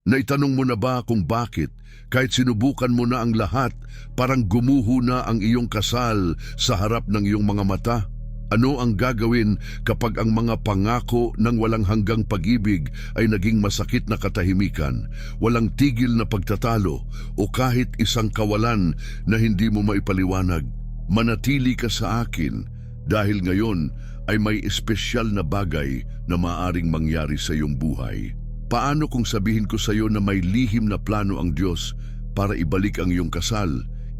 Naitanong mo na ba kung bakit, kahit sinubukan mo na ang lahat, parang gumuho na ang iyong kasal sa harap ng iyong mga mata? Ano ang gagawin kapag ang mga pangako ng walang hanggang pag-ibig ay naging masakit na katahimikan, walang tigil na pagtatalo, o kahit isang kawalan na hindi mo maipaliwanag? Manatili ka sa akin dahil ngayon ay may espesyal na bagay na maaring mangyari sa iyong buhay. Paano kung sabihin ko sa iyo na may lihim na plano ang Diyos para ibalik ang iyong kasal?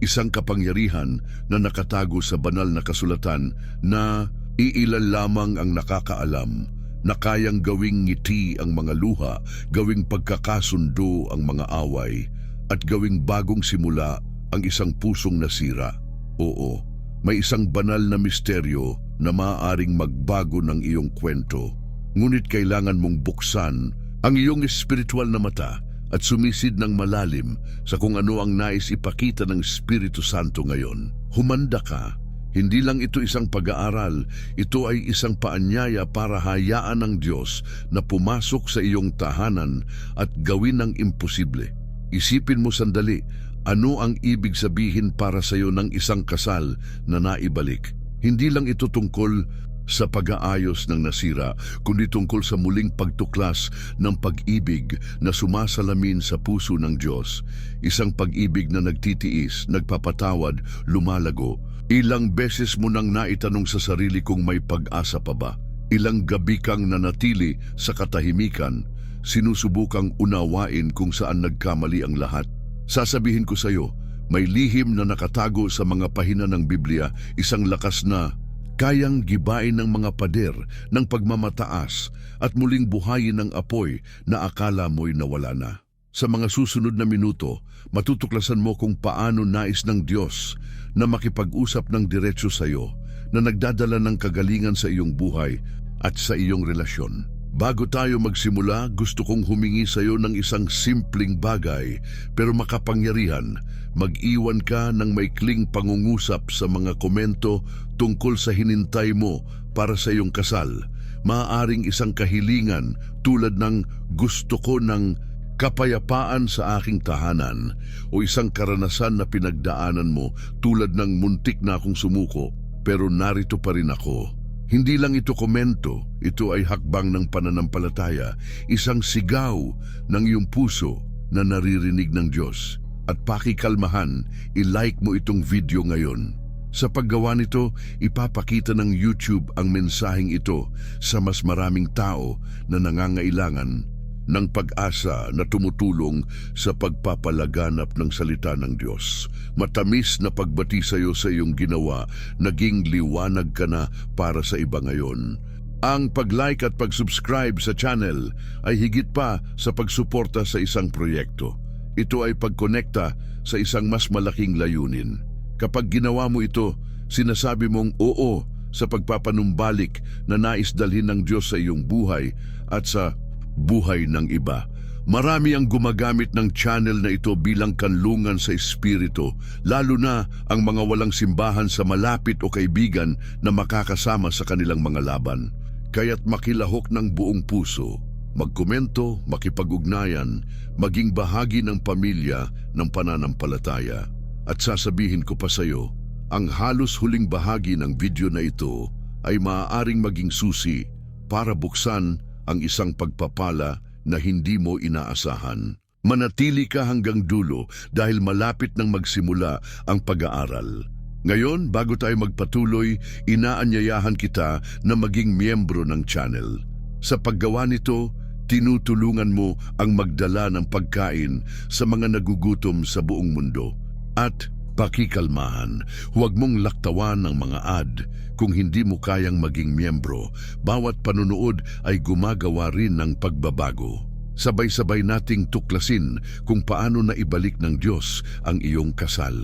Isang kapangyarihan na nakatago sa banal na kasulatan na iilan lamang ang nakakaalam, na kayang gawing ngiti ang mga luha, gawing pagkakasundo ang mga away, at gawing bagong simula ang isang pusong nasira. Oo, may isang banal na misteryo na maaaring magbago ng iyong kwento. Ngunit kailangan mong buksan ang iyong espiritual na mata at sumisid ng malalim sa kung ano ang nais ipakita ng Espiritu Santo ngayon. Humanda ka. Hindi lang ito isang pag-aaral, ito ay isang paanyaya para hayaan ng Diyos na pumasok sa iyong tahanan at gawin ang imposible. Isipin mo sandali, ano ang ibig sabihin para sa iyo ng isang kasal na naibalik? Hindi lang ito tungkol sa pag-aayos ng nasira, kundi tungkol sa muling pagtuklas ng pag-ibig na sumasalamin sa puso ng Diyos. Isang pag-ibig na nagtitiis, nagpapatawad, lumalago. Ilang beses mo nang naitanong sa sarili kung may pag-asa pa ba? Ilang gabi kang nanatili sa katahimikan, sinusubukang unawain kung saan nagkamali ang lahat? Sasabihin ko sa iyo, may lihim na nakatago sa mga pahina ng Biblia, isang lakas na kayang gibain ng mga pader ng pagmamataas at muling buhayin ng apoy na akala mo'y nawala na. Sa mga susunod na minuto, matutuklasan mo kung paano nais ng Diyos na makipag-usap ng diretso sa iyo, na nagdadala ng kagalingan sa iyong buhay at sa iyong relasyon. Bago tayo magsimula, gusto kong humingi sa iyo ng isang simpleng bagay pero makapangyarihan. Mag-iwan ka ng maikling pangungusap sa mga komento tungkol sa hinintay mo para sa iyong kasal. Maaaring isang kahilingan tulad ng gusto ko ng kapayapaan sa aking tahanan, o isang karanasan na pinagdaanan mo tulad ng muntik na akong sumuko pero narito pa rin ako. Hindi lang ito komento, ito ay hakbang ng pananampalataya, isang sigaw ng iyong puso na naririnig ng Diyos. At pakikalmahan, i-like mo itong video ngayon. Sa paggawa nito, ipapakita ng YouTube ang mensaheng ito sa mas maraming tao na nangangailangan ng pag-asa na tumutulong sa pagpapalaganap ng salita ng Diyos. Matamis na pagbati sa iyo sa iyong ginawa, naging liwanag ka na para sa iba ngayon. Ang pag-like at pag-subscribe sa channel ay higit pa sa pagsuporta sa isang proyekto. Ito ay pagkonekta sa isang mas malaking layunin. Kapag ginawa mo ito, sinasabi mong oo sa pagpapanumbalik na nais dalhin ng Diyos sa iyong buhay at sa buhay ng iba. Marami ang gumagamit ng channel na ito bilang kanlungan sa espiritu, lalo na ang mga walang simbahan sa malapit o kaibigan na makakasama sa kanilang mga laban. Kaya't makilahok ng buong puso, magkomento, makipag-ugnayan, maging bahagi ng pamilya ng pananampalataya. At sasabihin ko pa sa iyo, ang halos huling bahagi ng video na ito ay maaaring maging susi para buksan ang isang pagpapala na hindi mo inaasahan. Manatili ka hanggang dulo dahil malapit nang magsimula ang pag-aaral. Ngayon, bago tayo magpatuloy, inaanyayahan kita na maging miyembro ng channel. Sa paggawa nito, tinutulungan mo ang magdala ng pagkain sa mga nagugutom sa buong mundo. At pakikalmahan, huwag mong laktawan ng mga ad kung hindi mo kayang maging miyembro. Bawat panunood ay gumagawa rin ng pagbabago. Sabay-sabay nating tuklasin kung paano na ibalik ng Diyos ang iyong kasal.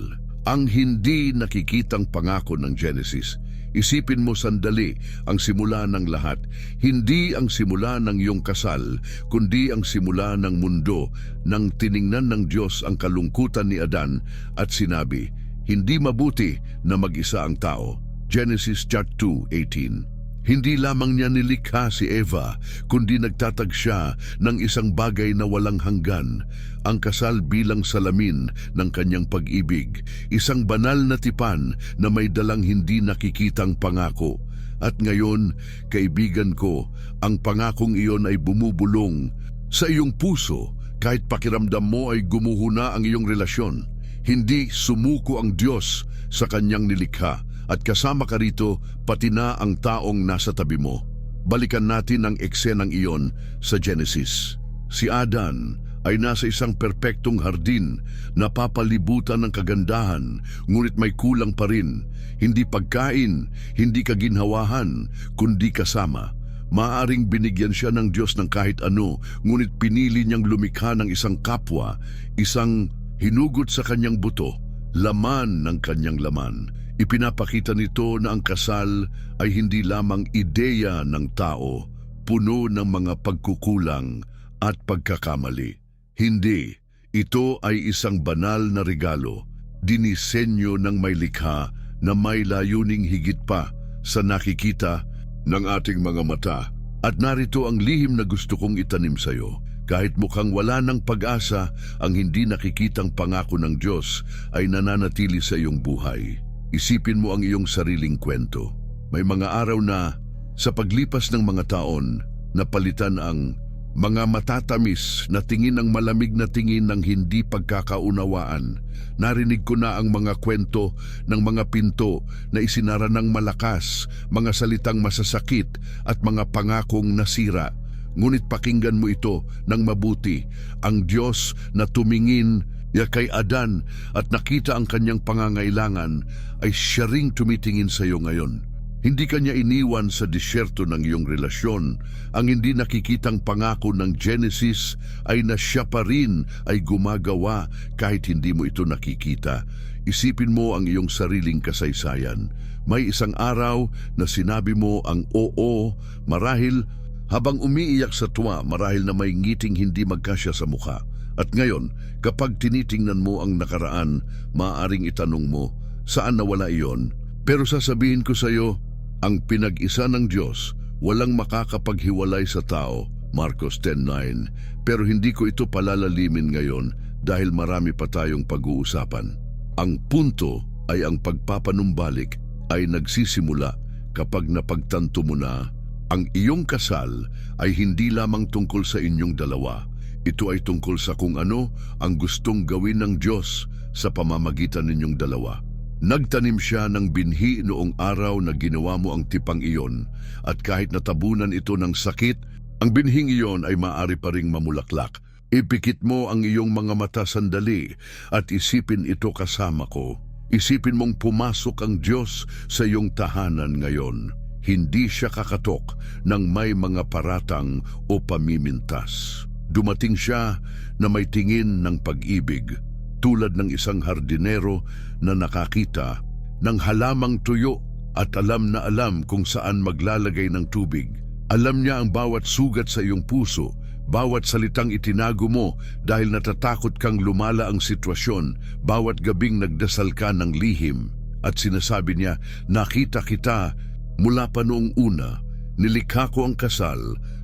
Ang hindi nakikitang pangako ng Genesis. Isipin mo sandali ang simula ng lahat. Hindi ang simula ng iyong kasal, kundi ang simula ng mundo nang tiningnan ng Diyos ang kalungkutan ni Adan at sinabi, hindi mabuti na mag-isa ang tao. Genesis 2:18. Hindi lamang niya nilikha si Eva, kundi nagtatag siya ng isang bagay na walang hanggan, ang kasal bilang salamin ng kanyang pag-ibig, isang banal na tipan na may dalang hindi nakikitang pangako. At ngayon, kaibigan ko, ang pangakong iyon ay bumubulong sa iyong puso kahit pakiramdam mo ay gumuho na ang iyong relasyon. Hindi sumuko ang Diyos sa kanyang nilikha at kasama ka rito pati na ang taong nasa tabi mo. Balikan natin ang eksenang iyon sa Genesis. Si Adan ay nasa isang perpektong hardin na papalibutan ng kagandahan, ngunit may kulang pa rin. Hindi pagkain, hindi kaginhawahan, kundi kasama. Maaring binigyan siya ng Diyos ng kahit ano, ngunit pinili niyang lumikha ng isang kapwa, isang hinugot sa kanyang buto, laman ng kanyang laman. Ipinapakita nito na ang kasal ay hindi lamang ideya ng tao, puno ng mga pagkukulang at pagkakamali. Hindi, ito ay isang banal na regalo, dinisenyo ng may likha na may layuning higit pa sa nakikita ng ating mga mata. At narito ang lihim na gusto kong itanim sa iyo. Kahit mukhang wala ng pag-asa, ang hindi nakikitang pangako ng Diyos ay nananatili sa iyong buhay. Isipin mo ang iyong sariling kwento. May mga araw na sa paglipas ng mga taon, napalitan ang mga matatamis na tingin ng malamig na tingin ng hindi pagkakaunawaan. Narinig ko na ang mga kwento ng mga pinto na isinara ng malakas, mga salitang masasakit at mga pangakong nasira. Ngunit pakinggan mo ito ng mabuti. Ang Diyos na tumingin kay Adan at nakita ang kanyang pangangailangan ay siya ring tumitingin sa iyo ngayon. Hindi kanya iniwan sa disyerto ng iyong relasyon. Ang hindi nakikitang pangako ng Genesis ay na siya pa rin ay gumagawa kahit hindi mo ito nakikita. Isipin mo ang iyong sariling kasaysayan. May isang araw na sinabi mo ang oo, marahil habang umiiyak sa tuwa, marahil na may ngiting hindi magkasya sa mukha. At ngayon, kapag tinitingnan mo ang nakaraan, maaaring itanong mo, saan nawala iyon? Pero sasabihin ko sa iyo, ang pinag-isa ng Diyos, walang makakapaghiwalay sa tao, Marcos 10:9. Pero hindi ko ito palalalimin ngayon dahil marami pa tayong pag-uusapan. Ang punto ay ang pagpapanumbalik ay nagsisimula kapag napagtanto mo na ang iyong kasal ay hindi lamang tungkol sa inyong dalawa. Ito ay tungkol sa kung ano ang gustong gawin ng Diyos sa pamamagitan ninyong dalawa. Nagtanim siya ng binhi noong araw na ginawa mo ang tipang iyon, at kahit natabunan ito ng sakit, ang binhing iyon ay maaari pa ring mamulaklak. Ipikit mo ang iyong mga mata sandali at isipin ito kasama ko. Isipin mong pumasok ang Diyos sa iyong tahanan ngayon. Hindi siya kakatok ng may mga paratang o pamimintas. Dumating siya na may tingin ng pag-ibig, tulad ng isang hardinero na nakakita ng halamang tuyo at alam na alam kung saan maglalagay ng tubig. Alam niya ang bawat sugat sa iyong puso, bawat salitang itinago mo dahil natatakot kang lumala ang sitwasyon, bawat gabing nagdasal ka ng lihim. At sinasabi niya, nakita kita mula pa noong una, nilikha ko ang kasal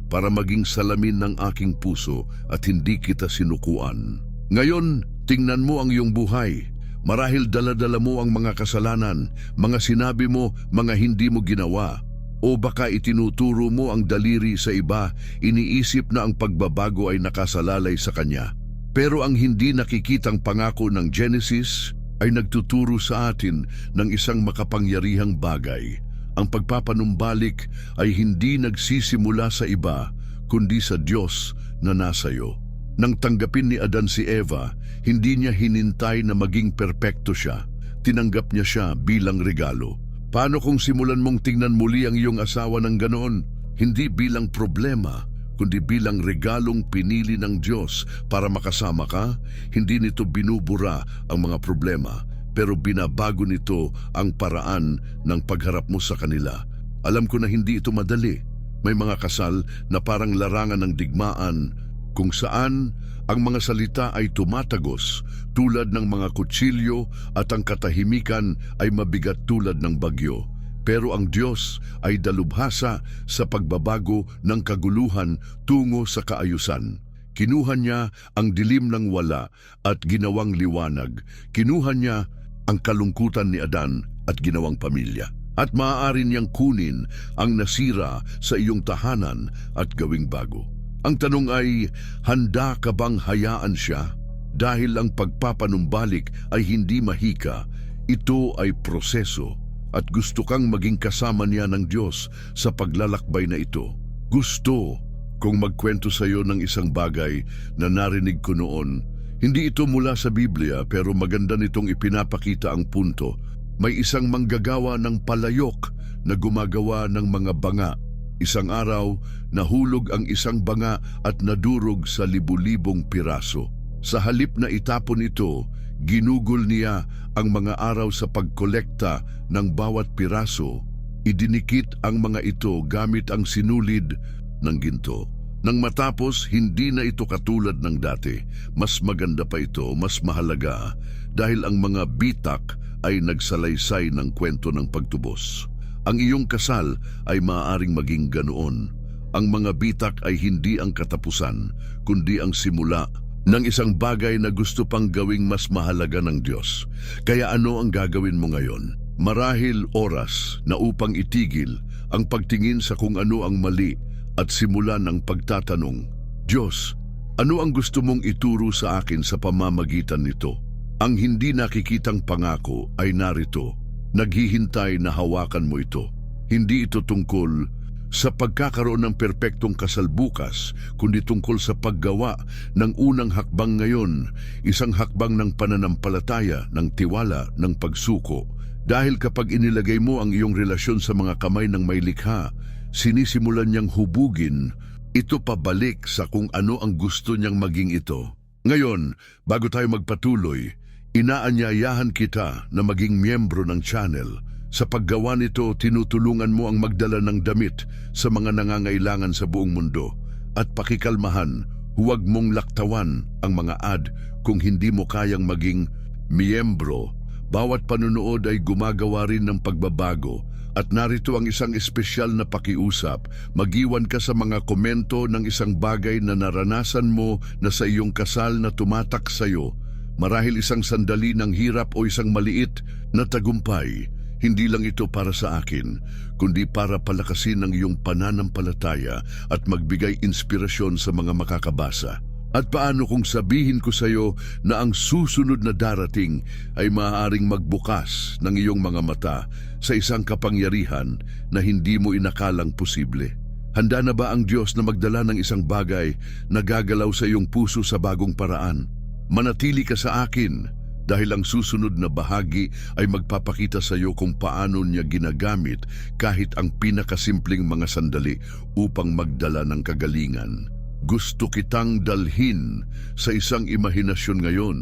para maging salamin ng aking puso at hindi kita sinukuan. Ngayon, tingnan mo ang iyong buhay. Marahil dala-dala mo ang mga kasalanan, mga sinabi mo, mga hindi mo ginawa. O baka itinuturo mo ang daliri sa iba, iniisip na ang pagbabago ay nakasalalay sa kanya. Pero ang hindi nakikitang pangako ng Genesis ay nagtuturo sa atin ng isang makapangyarihang bagay. Ang pagpapanumbalik ay hindi nagsisimula sa iba, kundi sa Diyos na nasa iyo. Nang tanggapin ni Adan si Eva, hindi niya hinintay na maging perpekto siya. Tinanggap niya siya bilang regalo. Paano kung simulan mong tingnan muli ang iyong asawa ng ganoon? Hindi bilang problema, kundi bilang regalong pinili ng Diyos para makasama ka. Hindi nito binubura ang mga problema, pero binabago nito ang paraan ng pagharap mo sa kanila. Alam ko na hindi ito madali. May mga kasal na parang larangan ng digmaan, kung saan ang mga salita ay tumatagos tulad ng mga kutsilyo at ang katahimikan ay mabigat tulad ng bagyo. Pero ang Diyos ay dalubhasa sa pagbabago ng kaguluhan tungo sa kaayusan. Kinuha niya ang dilim ng wala at ginawang liwanag. Kinuha niya ang kalungkutan ni Adan at ginawang pamilya. At maaari niyang kunin ang nasira sa iyong tahanan at gawing bago. Ang tanong ay, handa ka bang hayaan siya? Dahil ang pagpapanumbalik ay hindi mahika, ito ay proseso at gusto kang maging kasama niya ng Diyos sa paglalakbay na ito. Gusto kung magkwento sa iyo ng isang bagay na narinig ko noon. Hindi ito mula sa Biblia pero maganda nitong ipinapakita ang punto. May isang manggagawa ng palayok na gumagawa ng mga banga. Isang araw, nahulog ang isang banga at nadurog sa libu-libong piraso. Sa halip na itapon ito, ginugol niya ang mga araw sa pagkolekta ng bawat piraso. Idinikit ang mga ito gamit ang sinulid ng ginto. Nang matapos, hindi na ito katulad ng dati. Mas maganda pa ito, mas mahalaga, dahil ang mga bitak ay nagsalaysay ng kwento ng pagtubos. Ang iyong kasal ay maaaring maging ganoon. Ang mga bitak ay hindi ang katapusan, kundi ang simula ng isang bagay na gusto pang gawing mas mahalaga ng Diyos. Kaya ano ang gagawin mo ngayon? Marahil oras na upang itigil ang pagtingin sa kung ano ang mali at simulan ng pagtatanong, Diyos, ano ang gusto mong ituro sa akin sa pamamagitan nito? Ang hindi nakikitang pangako ay narito, naghihintay na hawakan mo ito. Hindi ito tungkol sa pagkakaroon ng perpektong kasal bukas, kundi tungkol sa paggawa ng unang hakbang ngayon, isang hakbang ng pananampalataya, ng tiwala, ng pagsuko. Dahil kapag inilagay mo ang iyong relasyon sa mga kamay ng may likha, sinisimulan niyang hubugin ito pabalik sa kung ano ang gusto niyang maging ito. Ngayon, bago tayo magpatuloy, inaanyayahan kita na maging miyembro ng channel. Sa paggawa nito, tinutulungan mo ang magdala ng damit sa mga nangangailangan sa buong mundo. At pakikalmahan, huwag mong laktawan ang mga ad kung hindi mo kayang maging miyembro. Bawat panunood ay gumagawa rin ng pagbabago. At narito ang isang espesyal na pakiusap. Mag-iwan ka sa mga komento ng isang bagay na naranasan mo na sa iyong kasal na tumatak sa iyo. Marahil isang sandali ng hirap o isang maliit na tagumpay. Hindi lang ito para sa akin, kundi para palakasin ang iyong pananampalataya at magbigay inspirasyon sa mga makakabasa. At paano kung sabihin ko sa iyo na ang susunod na darating ay maaaring magbukas ng iyong mga mata sa isang kapangyarihan na hindi mo inakalang posible? Handa na ba ang Diyos na magdala ng isang bagay na gagalaw sa iyong puso sa bagong paraan? Manatili ka sa akin dahil ang susunod na bahagi ay magpapakita sa iyo kung paano niya ginagamit kahit ang pinakasimpleng mga sandali upang magdala ng kagalingan. Gusto kitang dalhin sa isang imahinasyon ngayon.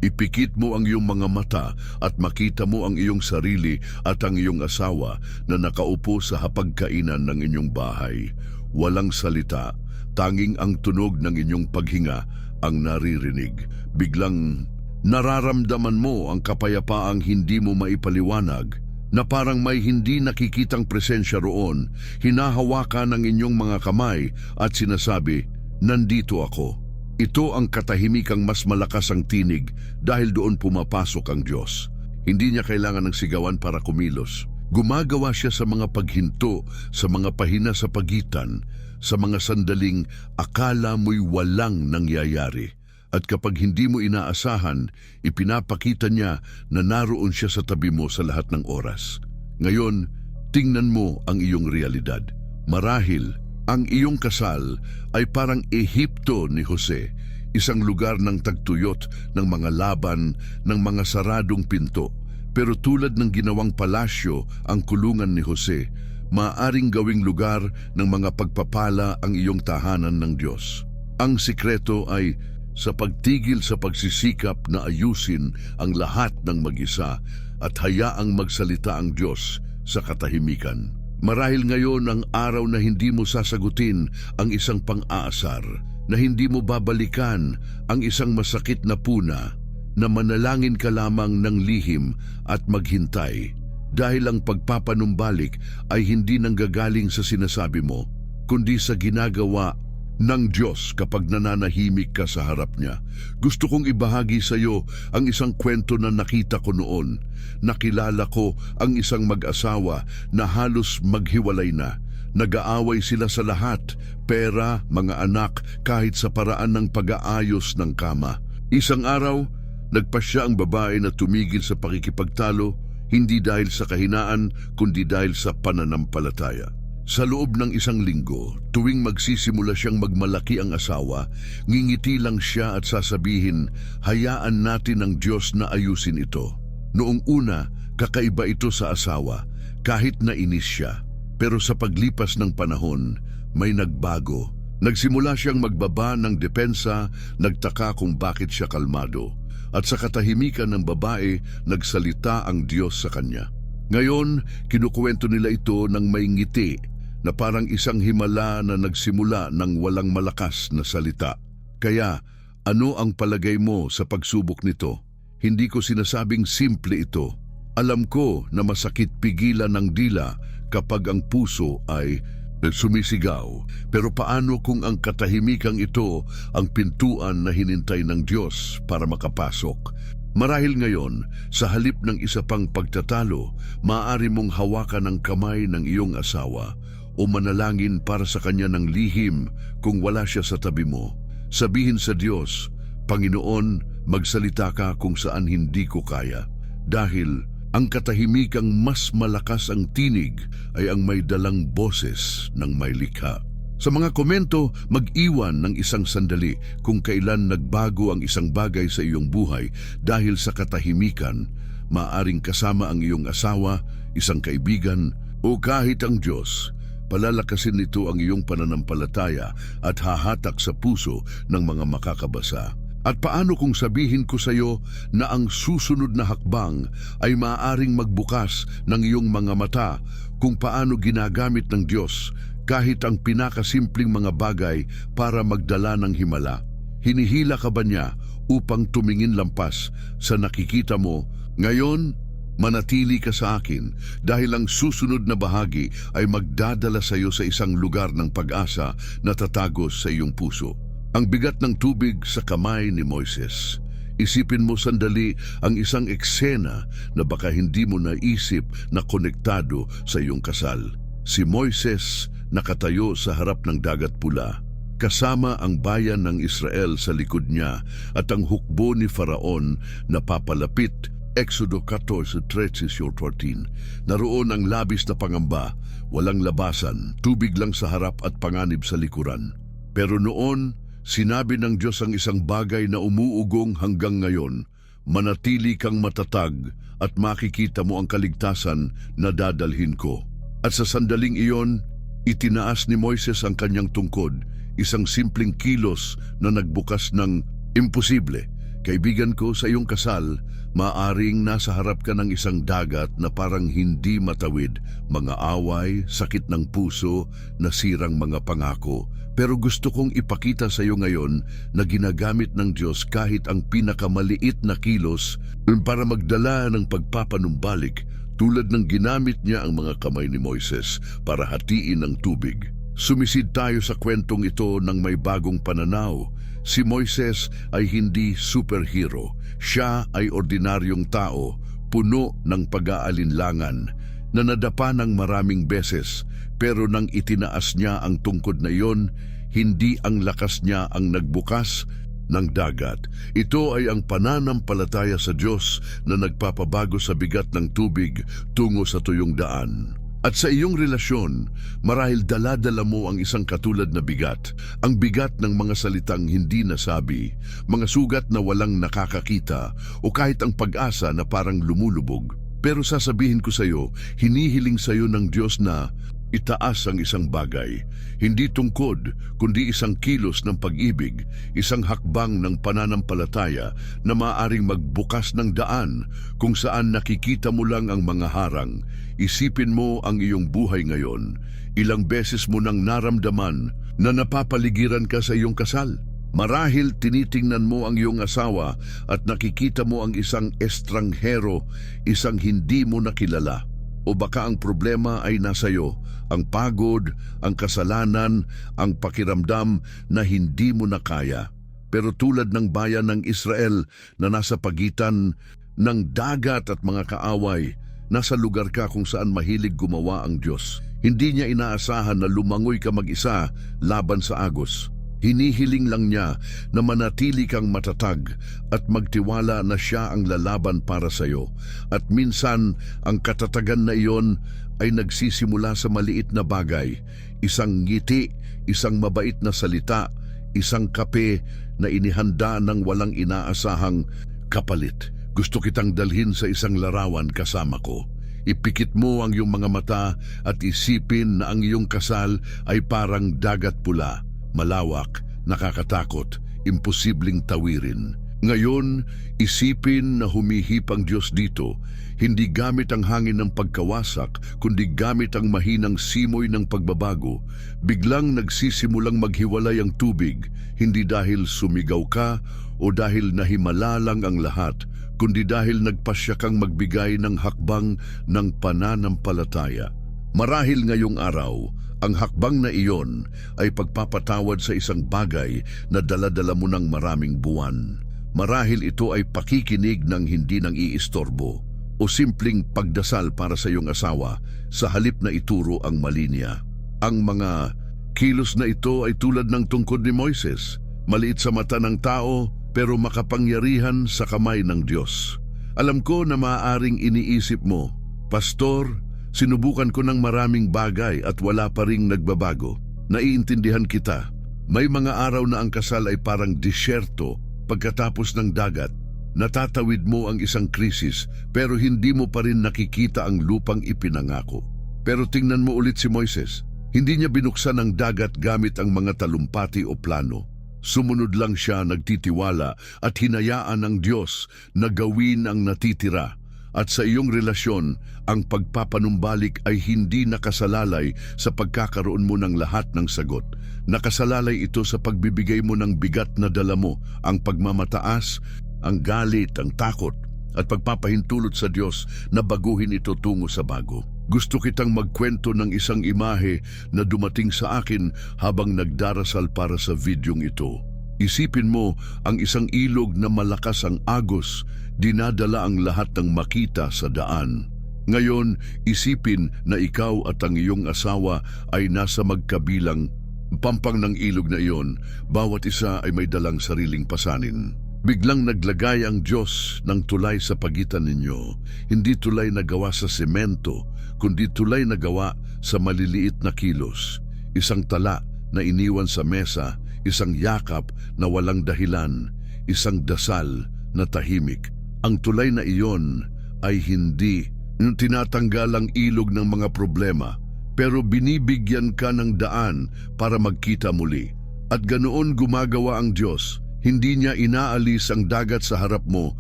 Ipikit mo ang iyong mga mata at makita mo ang iyong sarili at ang iyong asawa na nakaupo sa hapagkainan ng inyong bahay. Walang salita, tanging ang tunog ng inyong paghinga ang naririnig. Biglang nararamdaman mo ang kapayapaang hindi mo maipaliwanag, na parang may hindi nakikitang presensya roon. Hinahawakan ng inyong mga kamay at sinasabi, nandito ako. Ito ang katahimikang mas malakas ang tinig dahil doon pumapasok ang Diyos. Hindi niya kailangan ng sigawan para kumilos. Gumagawa siya sa mga paghinto, sa mga pahina sa pagitan, sa mga sandaling akala mo'y walang nangyayari. At kapag hindi mo inaasahan, ipinapakita niya na naroon siya sa tabi mo sa lahat ng oras. Ngayon, tingnan mo ang iyong realidad. Marahil, ang iyong kasal ay parang Ehipto ni Jose, isang lugar ng tagtuyot, ng mga laban, ng mga saradong pinto. Pero tulad ng ginawang palasyo ang kulungan ni Jose, maaaring gawing lugar ng mga pagpapala ang iyong tahanan ng Diyos. Ang sikreto ay sa pagtigil sa pagsisikap na ayusin ang lahat ng mag-isa at hayaang magsalita ang Diyos sa katahimikan. Marahil ngayon ang araw na hindi mo sasagutin ang isang pang-aasar, na hindi mo babalikan ang isang masakit na puna, na manalangin ka lamang ng lihim at maghintay. Dahil ang pagpapanumbalik ay hindi nanggagaling sa sinasabi mo, kundi sa ginagawa ng Diyos kapag nananahimik ka sa harap niya. Gusto kong ibahagi sa iyo ang isang kwento na nakita ko noon. Nakilala ko ang isang mag-asawa na halos maghiwalay na. Nag-aaway sila sa lahat, pera, mga anak, kahit sa paraan ng pag-aayos ng kama. Isang araw, nagpasya ang babae na tumigil sa pakikipagtalo, hindi dahil sa kahinaan, kundi dahil sa pananampalataya. Sa loob ng isang linggo, tuwing magsisimula siyang magmalaki ang asawa, ngingiti lang siya at sasabihin, hayaan natin ang Diyos na ayusin ito. Noong una, kakaiba ito sa asawa, kahit nainis siya. Pero sa paglipas ng panahon, may nagbago. Nagsimula siyang magbaba ng depensa, nagtaka kung bakit siya kalmado. At sa katahimikan ng babae, nagsalita ang Diyos sa kanya. Ngayon, kinukuwento nila ito ng may ngiti, na parang isang himala na nagsimula ng walang malakas na salita. Kaya, ano ang palagay mo sa pagsubok nito? Hindi ko sinasabing simple ito. Alam ko na masakit pigilan ng dila kapag ang puso ay sumisigaw. Pero paano kung ang katahimikang ito ang pintuan na hinintay ng Diyos para makapasok? Marahil ngayon, sa halip ng isa pang pagtatalo, maaari mong hawakan ang kamay ng iyong asawa o manalangin para sa kanya ng lihim kung wala siya sa tabi mo. Sabihin sa Diyos, Panginoon, magsalita ka kung saan hindi ko kaya. Dahil ang katahimikang mas malakas ang tinig ay ang may dalang boses ng may likha. Sa mga komento, mag-iwan ng isang sandali kung kailan nagbago ang isang bagay sa iyong buhay dahil sa katahimikan, maaring kasama ang iyong asawa, isang kaibigan, o kahit ang Diyos. Palalakasin nito ang iyong pananampalataya at hahatak sa puso ng mga makakabasa. At paano kung sabihin ko sa iyo na ang susunod na hakbang ay maaaring magbukas ng iyong mga mata kung paano ginagamit ng Diyos kahit ang pinakasimpleng mga bagay para magdala ng himala? Hinihila ka ba niya upang tumingin lampas sa nakikita mo? Ngayon, manatili ka sa akin dahil ang susunod na bahagi ay magdadala sa iyo sa isang lugar ng pag-asa na tatagos sa iyong puso. Ang bigat ng tubig sa kamay ni Moises. Isipin mo sandali ang isang eksena na baka hindi mo naisip na konektado sa iyong kasal. Si Moises nakatayo sa harap ng dagat pula, kasama ang bayan ng Israel sa likod niya at ang hukbo ni Faraon na papalapit. Exodo 14:13-14. Naroon ang labis na pangamba, walang labasan, tubig lang sa harap at panganib sa likuran. Pero noon, sinabi ng Diyos ang isang bagay na umuugong hanggang ngayon, manatili kang matatag at makikita mo ang kaligtasan na dadalhin ko. At sa sandaling iyon, itinaas ni Moises ang kanyang tungkod, isang simpleng kilos na nagbukas ng imposible. Kaibigan ko, sa iyong kasal, maaring nasa harap ka ng isang dagat na parang hindi matawid, mga away, sakit ng puso, nasirang mga pangako. Pero gusto kong ipakita sa iyo ngayon na ginagamit ng Diyos kahit ang pinakamaliit na kilos para magdala ng pagpapanumbalik, tulad ng ginamit niya ang mga kamay ni Moises para hatiin ang tubig. Sumisid tayo sa kwentong ito ng may bagong pananaw. Si Moises ay hindi superhero. Siya ay ordinaryong tao, puno ng pag-aalinlangan, na nadapa ng maraming beses. Pero nang itinaas niya ang tungkod na iyon, hindi ang lakas niya ang nagbukas ng dagat. Ito ay ang pananampalataya sa Diyos na nagpapabago sa bigat ng tubig tungo sa tuyong daan. At sa iyong relasyon, marahil dala-dala mo ang isang katulad na bigat, ang bigat ng mga salitang hindi nasabi, mga sugat na walang nakakakita, o kahit ang pag-asa na parang lumulubog. Pero sasabihin ko sa iyo, hinihiling sa iyo ng Diyos na itaas ang isang bagay, hindi tungkod, kundi isang kilos ng pag-ibig, isang hakbang ng pananampalataya na maaaring magbukas ng daan kung saan nakikita mo lang ang mga harang. Isipin mo ang iyong buhay ngayon. Ilang beses mo nang naramdaman na napapaligiran ka sa iyong kasal. Marahil tinitingnan mo ang iyong asawa at nakikita mo ang isang estranghero, isang hindi mo nakilala. O baka ang problema ay nasa iyo, ang pagod, ang kasalanan, ang pakiramdam na hindi mo na kaya. Pero tulad ng bayan ng Israel na nasa pagitan ng dagat at mga kaaway, nasa lugar ka kung saan mahilig gumawa ang Diyos. Hindi niya inaasahan na lumangoy ka mag-isa laban sa agos. Hinihiling lang niya na manatili kang matatag at magtiwala na siya ang lalaban para sa iyo. At minsan, ang katatagan na iyon ay nagsisimula sa maliit na bagay. Isang ngiti, isang mabait na salita, isang kape na inihanda ng walang inaasahang kapalit. Gusto kitang dalhin sa isang larawan kasama ko. Ipikit mo ang iyong mga mata at isipin na ang iyong kasal ay parang dagat pula, malawak, nakakatakot, imposibleng tawirin. Ngayon, isipin na humihip ang Diyos dito, hindi gamit ang hangin ng pagkawasak, kundi gamit ang mahinang simoy ng pagbabago. Biglang nagsisimulang maghiwalay ang tubig, hindi dahil sumigaw ka o dahil nahimala lang ang lahat, kundi dahil nagpasya kang magbigay ng hakbang ng pananampalataya. Marahil ngayong araw, ang hakbang na iyon ay pagpapatawad sa isang bagay na dala-dala mo ng maraming buwan. Marahil ito ay pakikinig ng hindi nang iistorbo o simpleng pagdasal para sa iyong asawa sa halip na ituro ang mali niya. Ang mga kilos na ito ay tulad ng tungkod ni Moises, maliit sa mata ng tao pero makapangyarihan sa kamay ng Diyos. Alam ko na maaaring iniisip mo, Pastor, sinubukan ko ng maraming bagay at wala pa ring nagbabago. Naiintindihan kita. May mga araw na ang kasal ay parang disyerto pagkatapos ng dagat. Natatawid mo ang isang krisis pero hindi mo pa rin nakikita ang lupang ipinangako. Pero tingnan mo ulit si Moises. Hindi niya binuksan ang dagat gamit ang mga talumpati o plano. Sumunod lang siya, nagtitiwala at hinayaan ng Diyos na gawin ang natitira. At sa iyong relasyon, ang pagpapanumbalik ay hindi nakasalalay sa pagkakaroon mo ng lahat ng sagot. Nakasalalay ito sa pagbibigay mo ng bigat na dala mo, ang pagmamataas, ang galit, ang takot, at pagpapahintulot sa Diyos na baguhin ito tungo sa bago. Gusto kitang magkwento ng isang imahe na dumating sa akin habang nagdarasal para sa videong ito. Isipin mo ang isang ilog na malakas ang agos, dinadala ang lahat ng makita sa daan. Ngayon, isipin na ikaw at ang iyong asawa ay nasa magkabilang pampang ng ilog na iyon, bawat isa ay may dalang sariling pasanin. Biglang naglagay ang Diyos ng tulay sa pagitan ninyo, hindi tulay na gawa sa semento, kundi tulay na gawa sa maliliit na kilos. Isang tala na iniwan sa mesa, isang yakap na walang dahilan, isang dasal na tahimik. Ang tulay na iyon ay hindi tinatanggal ang ilog ng mga problema, pero binibigyan ka ng daan para magkita muli. At ganoon gumagawa ang Diyos. Hindi niya inaalis ang dagat sa harap mo,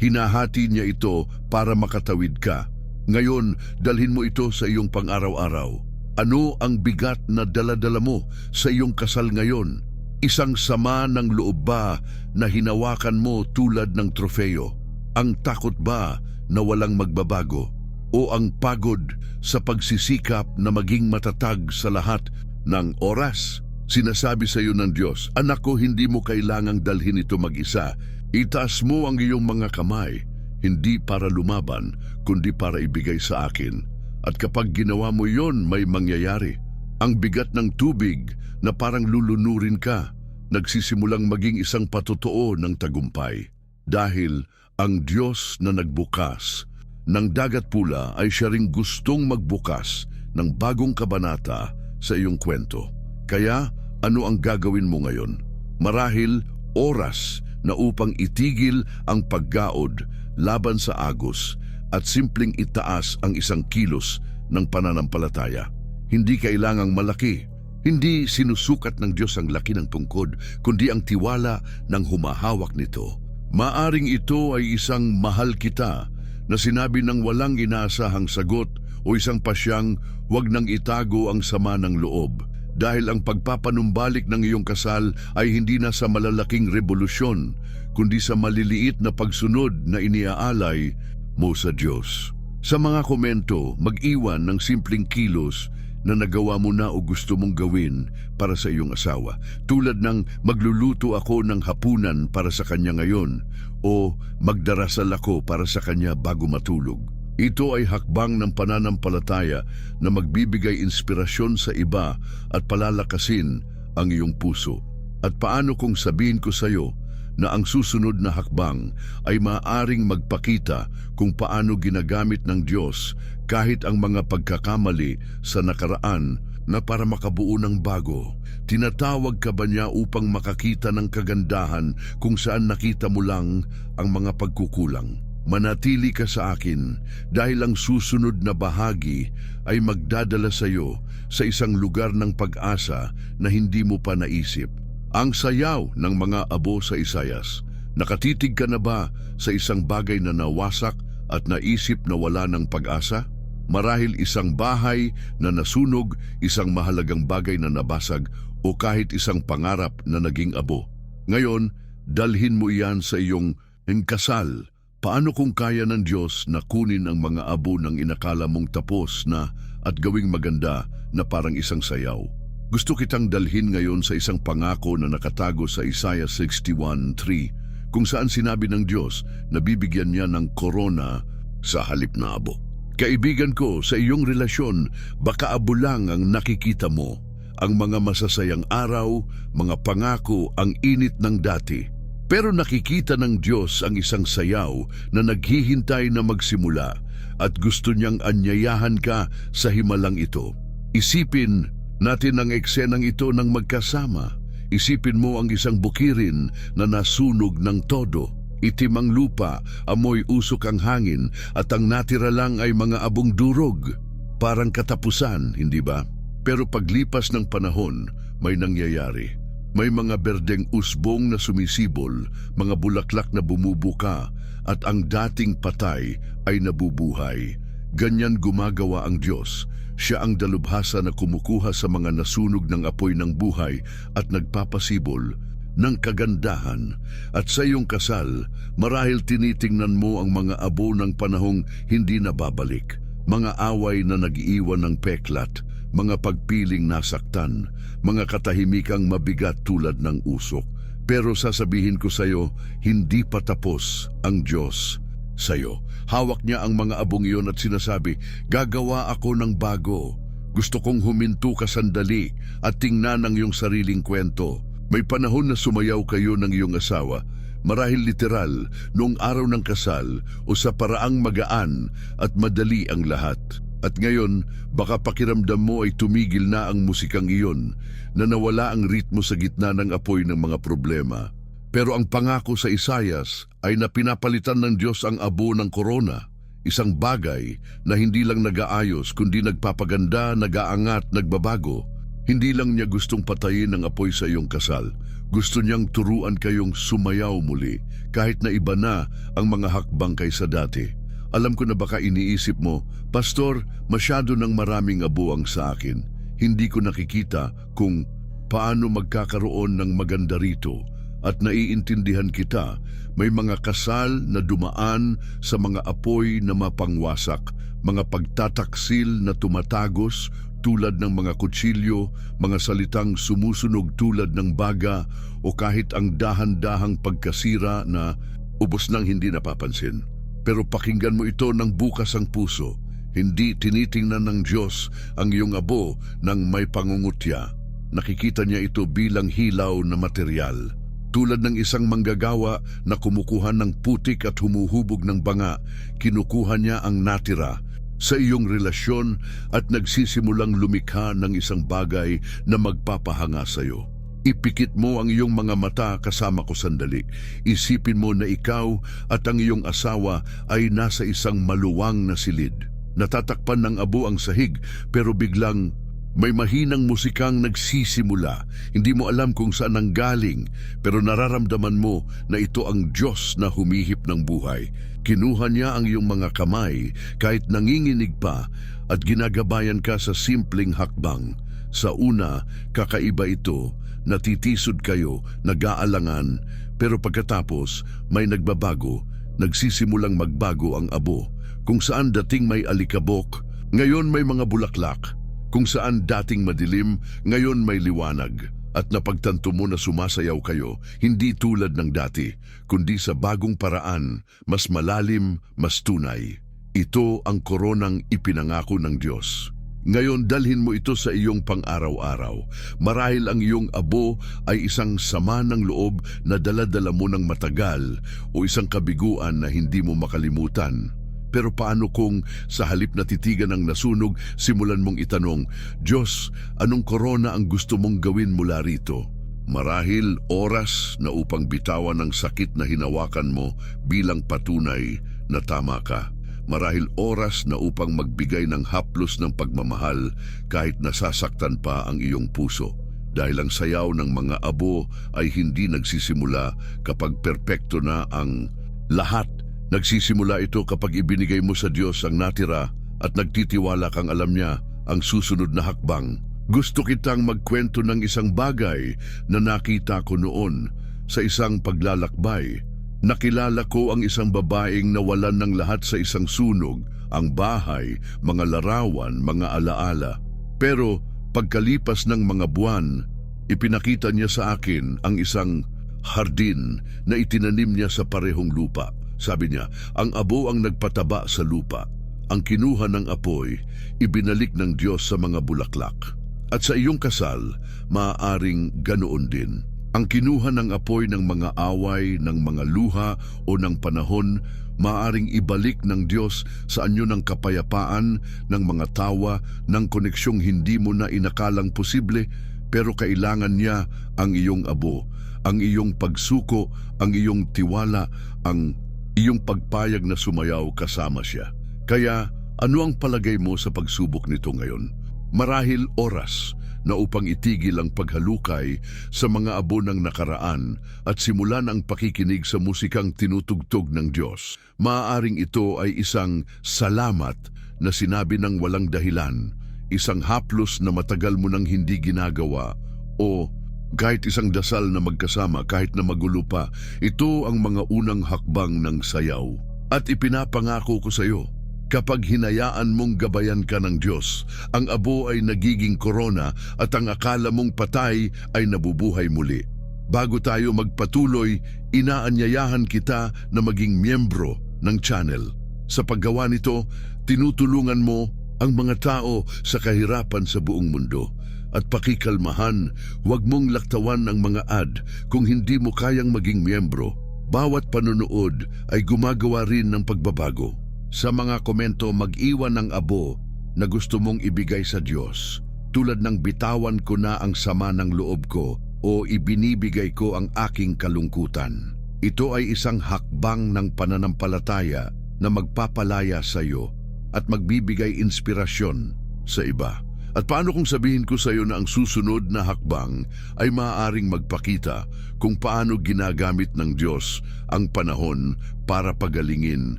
hinahati niya ito para makatawid ka. Ngayon, dalhin mo ito sa iyong pang-araw-araw. Ano ang bigat na dala-dala mo sa iyong kasal ngayon? Isang sama ng loob ba na hinawakan mo tulad ng trofeo? Ang takot ba na walang magbabago? O ang pagod sa pagsisikap na maging matatag sa lahat ng oras? Sinasabi sa iyo ng Diyos, anak ko, hindi mo kailangang dalhin ito mag-isa. Itaas mo ang iyong mga kamay, hindi para lumaban, kundi para ibigay sa akin. At kapag ginawa mo yon, may mangyayari. Ang bigat ng tubig na parang lulunurin ka, nagsisimulang maging isang patotoo ng tagumpay. Dahil ang Diyos na nagbukas ng dagat pula ay siya ring gustong magbukas ng bagong kabanata sa iyong kwento. Kaya, ano ang gagawin mo ngayon? Marahil oras na upang itigil ang paggaod laban sa agos at simpleng itaas ang isang kilos ng pananampalataya. Hindi kailangang malaki. Hindi sinusukat ng Diyos ang laki ng tungkod, kundi ang tiwala ng humahawak nito. Maaring ito ay isang mahal kita na sinabi ng walang inaasahang sagot o isang pasyang huwag nang itago ang sama ng loob. Dahil ang pagpapanumbalik ng iyong kasal ay hindi na sa malalaking revolusyon, kundi sa maliliit na pagsunod na iniaalay mo sa Diyos. Sa mga komento, mag-iwan ng simpleng kilos na nagawa mo na o gusto mong gawin para sa iyong asawa. Tulad ng magluluto ako ng hapunan para sa kanya ngayon o magdarasal ako para sa kanya bago matulog. Ito ay hakbang ng pananampalataya na magbibigay inspirasyon sa iba at palalakasin ang iyong puso. At paano kung sabihin ko sa iyo na ang susunod na hakbang ay maaaring magpakita kung paano ginagamit ng Diyos kahit ang mga pagkakamali sa nakaraan na para makabuo ng bago. Tinatawag ka ba niya upang makakita ng kagandahan kung saan nakita mo lang ang mga pagkukulang? Manatili ka sa akin dahil ang susunod na bahagi ay magdadala sa iyo sa isang lugar ng pag-asa na hindi mo pa naisip. Ang sayaw ng mga abo sa Isayas. Nakatitig ka na ba sa isang bagay na nawasak at naisip na wala ng pag-asa? Marahil isang bahay na nasunog, isang mahalagang bagay na nabasag, o kahit isang pangarap na naging abo. Ngayon, dalhin mo iyan sa iyong kasal. Paano kung kaya ng Diyos na kunin ang mga abo ng inakala mong tapos na at gawing maganda na parang isang sayaw? Gusto kitang dalhin ngayon sa isang pangako na nakatago sa Isaiah 61:3 kung saan sinabi ng Diyos na bibigyan niya ng korona sa halip na abo. Kaibigan ko, sa iyong relasyon, baka abo lang ang nakikita mo. Ang mga masasayang araw, mga pangako, ang init ng dati. Pero nakikita ng Diyos ang isang sayaw na naghihintay na magsimula at gusto niyang anyayahan ka sa himalang ito. Isipin natin ang eksenang ito ng magkasama. Isipin mo ang isang bukirin na nasunog ng todo. Itim ang lupa, amoy usok ang hangin, at ang natira lang ay mga abong durog. Parang katapusan, hindi ba? Pero paglipas ng panahon, may nangyayari. May mga berdeng usbong na sumisibol, mga bulaklak na bumubuka, at ang dating patay ay nabubuhay. Ganyan gumagawa ang Diyos. Siya ang dalubhasa na kumukuha sa mga nasunog ng apoy ng buhay at nagpapasibol ng kagandahan. At sa iyong kasal, marahil tinitingnan mo ang mga abo ng panahong hindi nababalik. Mga away na nag-iwan ng peklat, mga pagpiling nasaktan, mga katahimikang mabigat tulad ng usok. Pero sasabihin ko sa iyo, hindi pa tapos ang Diyos sa'yo. Hawak niya ang mga abong iyon at sinasabi, gagawa ako ng bago. Gusto kong huminto ka sandali at tingnan ang iyong sariling kwento. May panahon na sumayaw kayo ng iyong asawa, marahil literal, noong araw ng kasal o sa paraang magaan at madali ang lahat. At ngayon, baka pakiramdam mo ay tumigil na ang musikang iyon, na nawala ang ritmo sa gitna ng apoy ng mga problema. Pero ang pangako sa Isayas ay na pinapalitan ng Diyos ang abo ng korona, isang bagay na hindi lang nag-aayos kundi nagpapaganda, nag-aangat, nagbabago. Hindi lang niya gustong patayin ang apoy sa iyong kasal. Gusto niyang turuan kayong sumayaw muli kahit na iba na ang mga hakbang kaysa dati. Alam ko na baka iniisip mo, Pastor, masyado ng maraming abo ang sa akin. Hindi ko nakikita kung paano magkakaroon ng maganda rito. At naiintindihan kita, may mga kasal na dumaan sa mga apoy na mapangwasak, mga pagtataksil na tumatagos tulad ng mga kutsilyo, mga salitang sumusunog tulad ng baga, o kahit ang dahan-dahang pagkasira na ubos nang hindi napapansin. Pero pakinggan mo ito ng bukas ang puso. Hindi tinitingnan ng Diyos ang iyong abo ng may pangungutya. Nakikita niya ito bilang hilaw na material. Tulad ng isang manggagawa na kumukuha ng putik at humuhubog ng banga, kinukuha niya ang natira sa iyong relasyon at nagsisimulang lumikha ng isang bagay na magpapahanga sa iyo. Ipikit mo ang iyong mga mata kasama ko sandali. Isipin mo na ikaw at ang iyong asawa ay nasa isang maluwang na silid. Natatakpan ng abo ang sahig pero biglang may mahinang musikang nagsisimula. Hindi mo alam kung saan ang galing, pero nararamdaman mo na ito ang Diyos na humihip ng buhay. Kinuha niya ang iyong mga kamay kahit nanginginig pa at ginagabayan ka sa simpleng hakbang. Sa una, kakaiba ito, natitisod kayo, nag-aalangan, pero pagkatapos may nagbabago, nagsisimulang magbago ang abo. Kung saan dating may alikabok, ngayon may mga bulaklak. Kung saan dating madilim, ngayon may liwanag. At napagtanto mo na sumasayaw kayo, hindi tulad ng dati, kundi sa bagong paraan, mas malalim, mas tunay. Ito ang koronang ipinangako ng Diyos. Ngayon dalhin mo ito sa iyong pang-araw-araw. Marahil ang iyong abo ay isang sama ng loob na dala-dala mo ng matagal o isang kabiguan na hindi mo makalimutan. Pero paano kung sa halip na titigan ng nasunog, simulan mong itanong, Diyos, anong korona ang gusto mong gawin mula rito? Marahil oras na upang bitawan ang sakit na hinawakan mo bilang patunay na tama ka. Marahil oras na upang magbigay ng haplos ng pagmamahal kahit nasasaktan pa ang iyong puso. Dahil ang sayaw ng mga abo ay hindi nagsisimula kapag perpekto na ang lahat. Nagsisimula ito kapag ibinigay mo sa Diyos ang natira at nagtitiwala kang alam niya ang susunod na hakbang. Gusto kitang magkwento ng isang bagay na nakita ko noon sa isang paglalakbay. Nakilala ko ang isang babaeng nawalan ng lahat sa isang sunog, ang bahay, mga larawan, mga alaala. Pero pagkalipas ng mga buwan, ipinakita niya sa akin ang isang hardin na itinanim niya sa parehong lupa. Sabi niya, ang abo ang nagpataba sa lupa. Ang kinuha ng apoy, ibinalik ng Diyos sa mga bulaklak. At sa iyong kasal, maaaring ganoon din. Ang kinuha ng apoy ng mga away, ng mga luha o ng panahon, maaaring ibalik ng Diyos sa anyo ng kapayapaan, ng mga tawa, ng koneksyong hindi mo na inakalang posible, pero kailangan niya ang iyong abo, ang iyong pagsuko, ang iyong tiwala, ang iyong pagpayag na sumayaw kasama siya. Kaya ano ang palagay mo sa pagsubok nito ngayon? Marahil oras na upang itigil ang paghalukay sa mga abo ng nakaraan at simulan ang pakikinig sa musikang tinutugtog ng Diyos. Maaaring ito ay isang salamat na sinabi ng walang dahilan, isang haplos na matagal mo nang hindi ginagawa, o kahit isang dasal na magkasama kahit na magulo pa. Ito ang mga unang hakbang ng sayaw. At ipinapangako ko sa iyo, kapag hinayaan mong gabayan ka ng Diyos, ang abo ay nagiging korona at ang akala mong patay ay nabubuhay muli. Bago tayo magpatuloy, inaanyayahan kita na maging miyembro ng channel. Sa paggawa nito, tinutulungan mo ang mga tao sa kahirapan sa buong mundo. At pakikalmahan, huwag mong laktawan ang mga ad kung hindi mo kayang maging miyembro. Bawat panonood ay gumagawa rin ng pagbabago. Sa mga komento, mag-iwan ng abo na gusto mong ibigay sa Diyos, tulad ng bitawan ko na ang sama ng loob ko o ibinibigay ko ang aking kalungkutan. Ito ay isang hakbang ng pananampalataya na magpapalaya sa iyo at magbibigay inspirasyon sa iba. At paano kung sabihin ko sa iyo na ang susunod na hakbang ay maaaring magpakita kung paano ginagamit ng Diyos ang panahon para pagalingin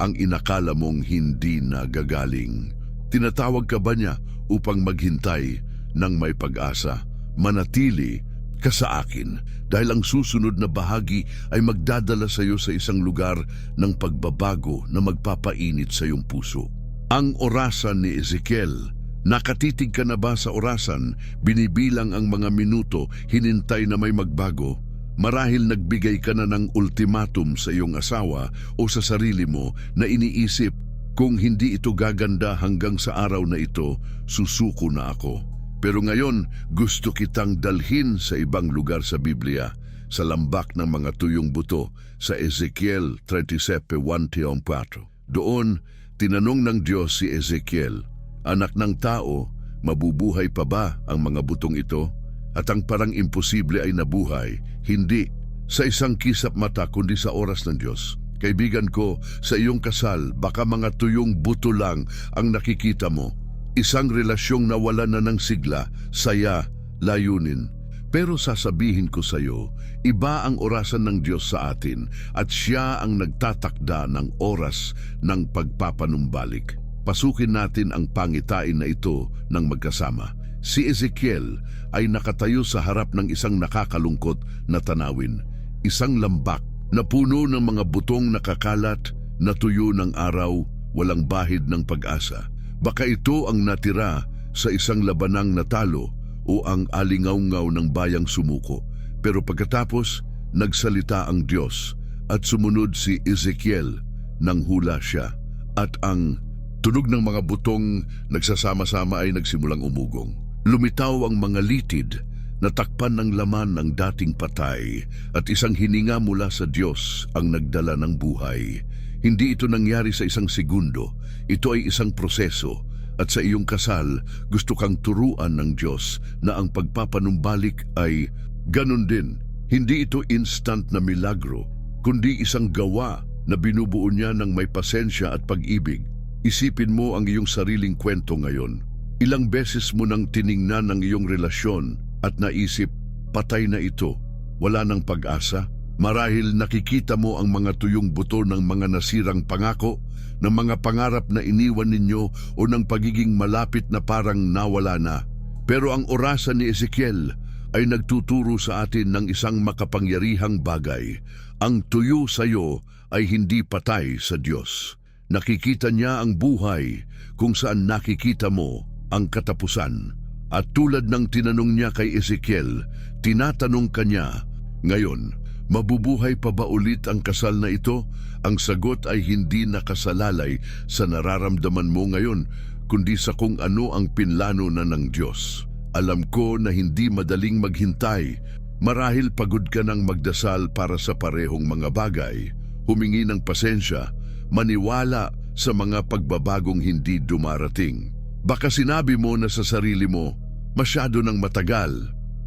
ang inakala mong hindi na gagaling? Tinatawag ka ba niya upang maghintay ng may pag-asa? Manatili ka sa akin dahil ang susunod na bahagi ay magdadala sa iyo sa isang lugar ng pagbabago na magpapainit sa iyong puso. Ang orasan ni Ezekiel. Nakatitig ka na ba sa orasan? Binibilang ang mga minuto, hinintay na may magbago. Marahil nagbigay ka na ng ultimatum sa iyong asawa o sa sarili mo na iniisip, kung hindi ito gaganda hanggang sa araw na ito, susuko na ako. Pero ngayon, gusto kitang dalhin sa ibang lugar sa Biblia, sa lambak ng mga tuyong buto, sa Ezekiel 37:1-4. Doon, tinanong ng Diyos si Ezekiel, anak ng tao, mabubuhay pa ba ang mga butong ito? At ang parang imposible ay nabuhay, hindi sa isang kisap mata kundi sa oras ng Diyos. Kaibigan ko, sa iyong kasal, baka mga tuyong buto lang ang nakikita mo. Isang relasyong nawala na ng sigla, saya, layunin. Pero sasabihin ko sa iyo, iba ang orasan ng Diyos sa atin at Siya ang nagtatakda ng oras ng pagpapanumbalik. Pasukin natin ang pangitain na ito ng magkasama. Si Ezekiel ay nakatayo sa harap ng isang nakakalungkot na tanawin. Isang lambak na puno ng mga butong nakakalat, natuyo ng araw, walang bahid ng pag-asa. Baka ito ang natira sa isang labanang natalo o ang alingaw-ngaw ng bayang sumuko. Pero pagkatapos, nagsalita ang Diyos at sumunod si Ezekiel. Nanghula siya at ang tunog ng mga butong nagsasama-sama ay nagsimulang umugong. Lumitaw ang mga litid, natakpan ng laman ng dating patay at isang hininga mula sa Diyos ang nagdala ng buhay. Hindi ito nangyari sa isang segundo, ito ay isang proseso. At sa iyong kasal, gusto kang turuan ng Diyos na ang pagpapanumbalik ay ganun din. Hindi ito instant na milagro, kundi isang gawa na binubuo niya ng may pasensya at pag-ibig. Isipin mo ang iyong sariling kwento ngayon. Ilang beses mo nang tiningnan ang iyong relasyon at naisip, patay na ito, wala nang pag-asa. Marahil nakikita mo ang mga tuyong buto ng mga nasirang pangako, ng mga pangarap na iniwan ninyo o ng pagiging malapit na parang nawala na. Pero ang orasan ni Ezekiel ay nagtuturo sa atin ng isang makapangyarihang bagay. Ang tuyo sa iyo ay hindi patay sa Diyos. Nakikita niya ang buhay kung saan nakikita mo ang katapusan. At tulad ng tinanong niya kay Ezekiel, tinatanong kanya, ngayon, mabubuhay pa ba ulit ang kasal na ito? Ang sagot ay hindi nakasalalay sa nararamdaman mo ngayon, kundi sa kung ano ang pinlano na ng Diyos. Alam ko na hindi madaling maghintay. Marahil pagod ka ng magdasal para sa parehong mga bagay, humingi ng pasensya, maniwala sa mga pagbabagong hindi dumarating. Baka sinabi mo na sa sarili mo, masyado nang matagal,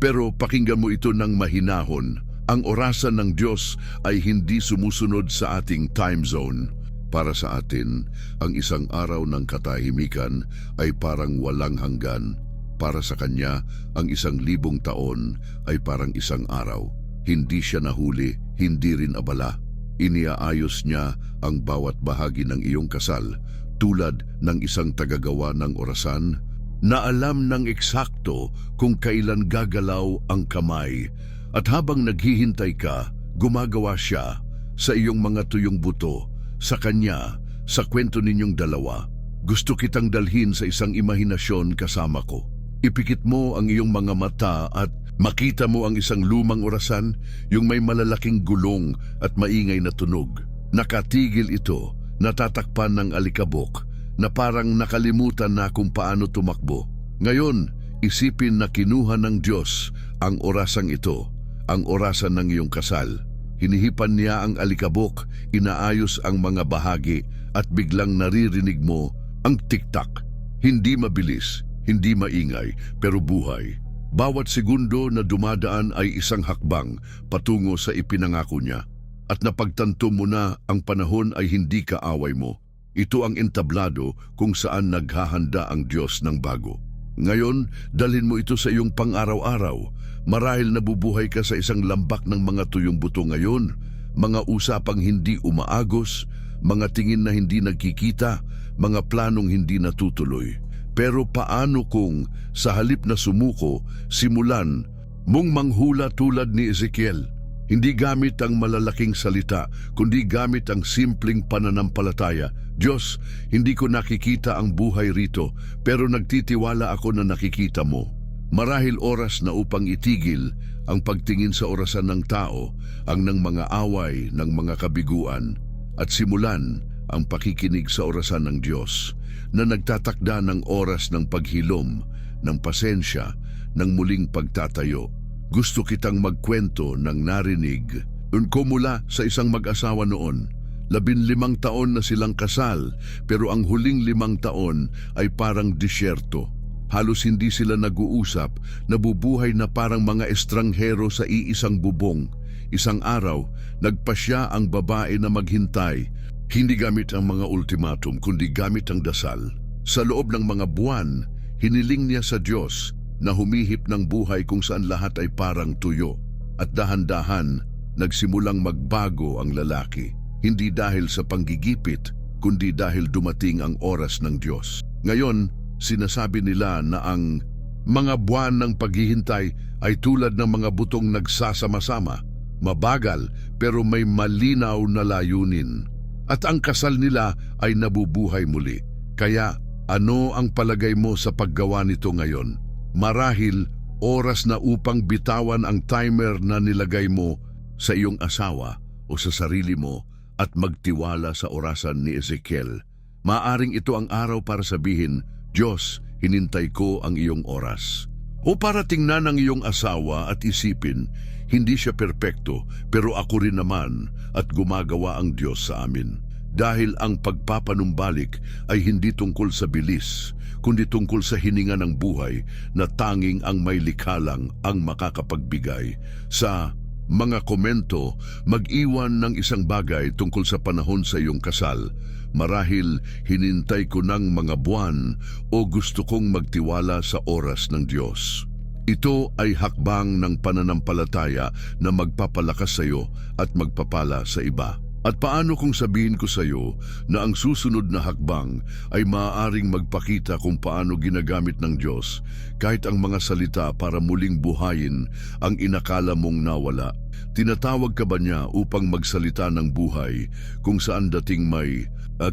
pero pakinggan mo ito ng mahinahon. Ang orasan ng Diyos ay hindi sumusunod sa ating time zone. Para sa atin, ang isang araw ng katahimikan ay parang walang hanggan. Para sa Kanya, ang 1,000 taon ay parang isang araw. Hindi siya nahuli, hindi rin abala. Iniaayos niya ang bawat bahagi ng iyong kasal, tulad ng isang tagagawa ng orasan na alam ng eksakto kung kailan gagalaw ang kamay. At habang naghihintay ka, gumagawa siya sa iyong mga tuyong buto, sa Kanya, sa kwento ninyong dalawa. Gusto kitang dalhin sa isang imahinasyon kasama ko. Ipikit mo ang iyong mga mata at makita mo ang isang lumang orasan, yung may malalaking gulong at maingay na tunog. Nakatigil ito, natatakpan ng alikabok, na parang nakalimutan na kung paano tumakbo. Ngayon, isipin na kinuha ng Diyos ang orasang ito, ang orasan ng iyong kasal. Hinihipan niya ang alikabok, inaayos ang mga bahagi at biglang naririnig mo ang tiktak. Hindi mabilis, hindi maingay, pero buhay. Bawat segundo na dumadaan ay isang hakbang patungo sa ipinangako niya. At napagtanto mo na ang panahon ay hindi kaaway mo. Ito ang entablado kung saan naghahanda ang Diyos ng bago. Ngayon, dalhin mo ito sa iyong pang-araw-araw. Marahil nabubuhay ka sa isang lambak ng mga tuyong buto ngayon, mga usapang hindi umaagos, mga tingin na hindi nagkikita, mga planong hindi natutuloy. Pero paano kung sa halip na sumuko, simulan mong manghula tulad ni Ezekiel? Hindi gamit ang malalaking salita, kundi gamit ang simpleng pananampalataya. Diyos, hindi ko nakikita ang buhay rito, pero nagtitiwala ako na nakikita mo. Marahil oras na upang itigil ang pagtingin sa orasan ng tao, ang ng mga away, ng mga kabiguan, at simulan ang pakikinig sa orasan ng Diyos na nagtatakda ng oras ng paghilom, ng pasensya, ng muling pagtatayo. Gusto kitang magkwento ng narinig ko mula sa isang mag-asawa noon. 15 taon na silang kasal, pero ang huling 5 taon ay parang disyerto. Halos hindi sila nag-uusap, nabubuhay na parang mga estranghero sa iisang bubong. Isang araw, nagpasya ang babae na maghintay. Hindi gamit ang mga ultimatum, kundi gamit ang dasal. Sa loob ng mga buwan, hiniling niya sa Diyos na humihip ng buhay kung saan lahat ay parang tuyo. At dahan-dahan, nagsimulang magbago ang lalaki. Hindi dahil sa panggigipit, kundi dahil dumating ang oras ng Diyos. Ngayon, sinasabi nila na ang mga buwan ng paghihintay ay tulad ng mga butong nagsasama-sama, mabagal pero may malinaw na layunin. at ang kasal nila ay nabubuhay muli. Kaya ano ang palagay mo sa paggawa nito ngayon? Marahil oras na upang bitawan ang timer na nilagay mo sa iyong asawa o sa sarili mo at magtiwala sa orasan ni Ezekiel. Maaring ito ang araw para sabihin, Diyos, hinintay ko ang iyong oras. O para tingnan ang iyong asawa at isipin, hindi siya perpekto pero ako rin naman at gumagawa ang Diyos sa amin. Dahil ang pagpapanumbalik ay hindi tungkol sa bilis, kundi tungkol sa hininga ng buhay na tanging ang may likha lang ang makakapagbigay. Sa mga komento, mag-iwan ng isang bagay tungkol sa panahon sa iyong kasal. Marahil hinintay ko ng mga buwan o gusto kong magtiwala sa oras ng Diyos. Ito ay hakbang ng pananampalataya na magpapalakas sa iyo at magpapala sa iba. At paano kung sabihin ko sa iyo na ang susunod na hakbang ay maaaring magpakita kung paano ginagamit ng Diyos kahit ang mga salita para muling buhayin ang inakala mong nawala. Tinatawag ka ba niya upang magsalita ng buhay kung saan dating may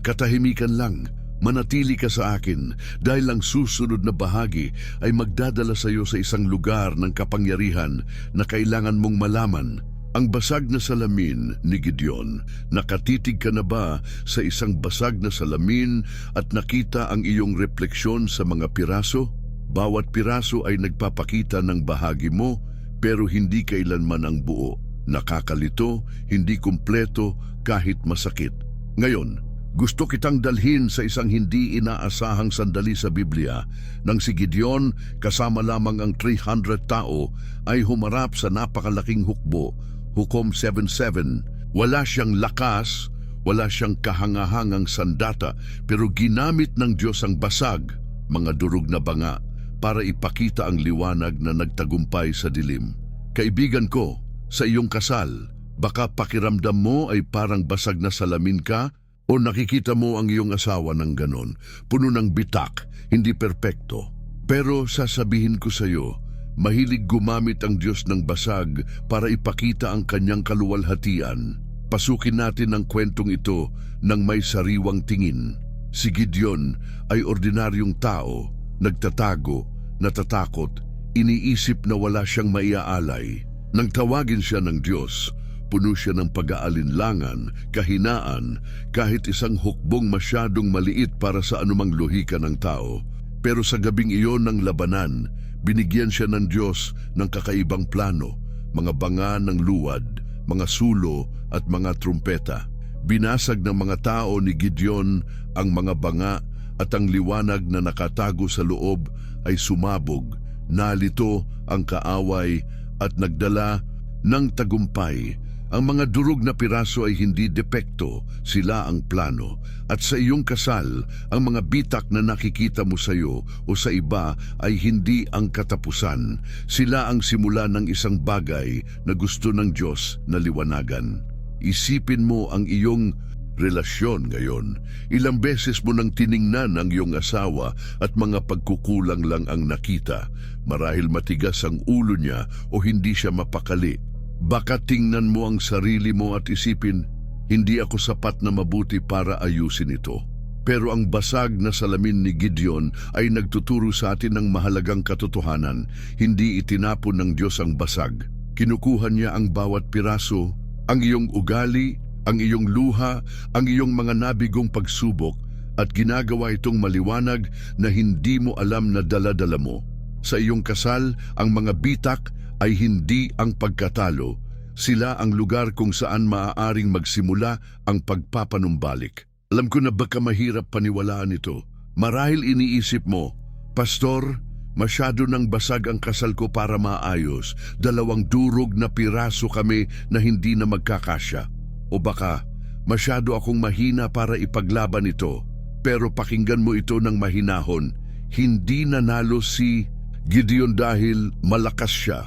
katahimikan lang? Manatili ka sa akin dahil ang susunod na bahagi ay magdadala sa iyo sa isang lugar ng kapangyarihan na kailangan mong malaman. Ang basag na salamin ni Gideon. Nakatitig ka na ba sa isang basag na salamin at nakita ang iyong refleksyon sa mga piraso? Bawat piraso ay nagpapakita ng bahagi mo pero hindi kailanman ang buo. Nakakalito, hindi kumpleto kahit masakit. Ngayon, gusto kitang dalhin sa isang hindi inaasahang sandali sa Biblia nang si Gideon kasama lamang ang 300 tao ay humarap sa napakalaking hukbo, Hukom 7:7. Wala siyang lakas, wala siyang kahangahangang sandata pero ginamit ng Diyos ang basag, mga durog na banga para ipakita ang liwanag na nagtagumpay sa dilim. Kaibigan ko, sa iyong kasal, baka pakiramdam mo ay parang basag na salamin ka o nakikita mo ang iyong asawa ng ganon, puno ng bitak, hindi perpekto. Pero sasabihin ko sa iyo, mahilig gumamit ang Diyos ng basag para ipakita ang kanyang kaluwalhatian. Pasukin natin ang kwentong ito ng may sariwang tingin. Si Gideon ay ordinaryong tao, nagtatago, natatakot, iniisip na wala siyang maiaalay. Nang tawagin siya ng Diyos, puno siya ng pag-aalinlangan, kahinaan, kahit isang hukbong masyadong maliit para sa anumang lohika ng tao. Pero sa gabing iyon ng labanan, binigyan siya ng Diyos ng kakaibang plano, mga banga ng luwad, mga sulo at mga trumpeta. Binasag ng mga tao ni Gideon ang mga banga at ang liwanag na nakatago sa loob ay sumabog, nalito ang kaaway at nagdala ng tagumpay. Ang mga durog na piraso ay hindi depekto, sila ang plano. At sa iyong kasal, ang mga bitak na nakikita mo sa iyo o sa iba ay hindi ang katapusan. Sila ang simula ng isang bagay na gusto ng Diyos na liwanagan. Isipin mo ang iyong relasyon ngayon. Ilang beses mo nang tiningnan ang iyong asawa at mga pagkukulang lang ang nakita. Marahil matigas ang ulo niya o hindi siya mapakali. Baka tingnan mo ang sarili mo at isipin, hindi ako sapat na mabuti para ayusin ito. Pero ang basag na salamin ni Gideon ay nagtuturo sa atin ng mahalagang katotohanan. Hindi itinapon ng Diyos ang basag. Kinukuha niya ang bawat piraso, ang iyong ugali, ang iyong luha, ang iyong mga nabigong pagsubok at ginagawa itong maliwanag na hindi mo alam na dala-dala mo. Sa iyong kasal, ang mga bitak ay hindi ang pagkatalo. Sila ang lugar kung saan maaaring magsimula ang pagpapanumbalik. Alam ko na baka mahirap paniwalaan ito. Marahil iniisip mo, Pastor, masyado nang basag ang kasal ko para maayos. 2 durog na piraso kami na hindi na magkakasya. O baka, masyado akong mahina para ipaglaban ito. Pero pakinggan mo ito ng mahinahon. Hindi nanalo si Gideon dahil malakas siya.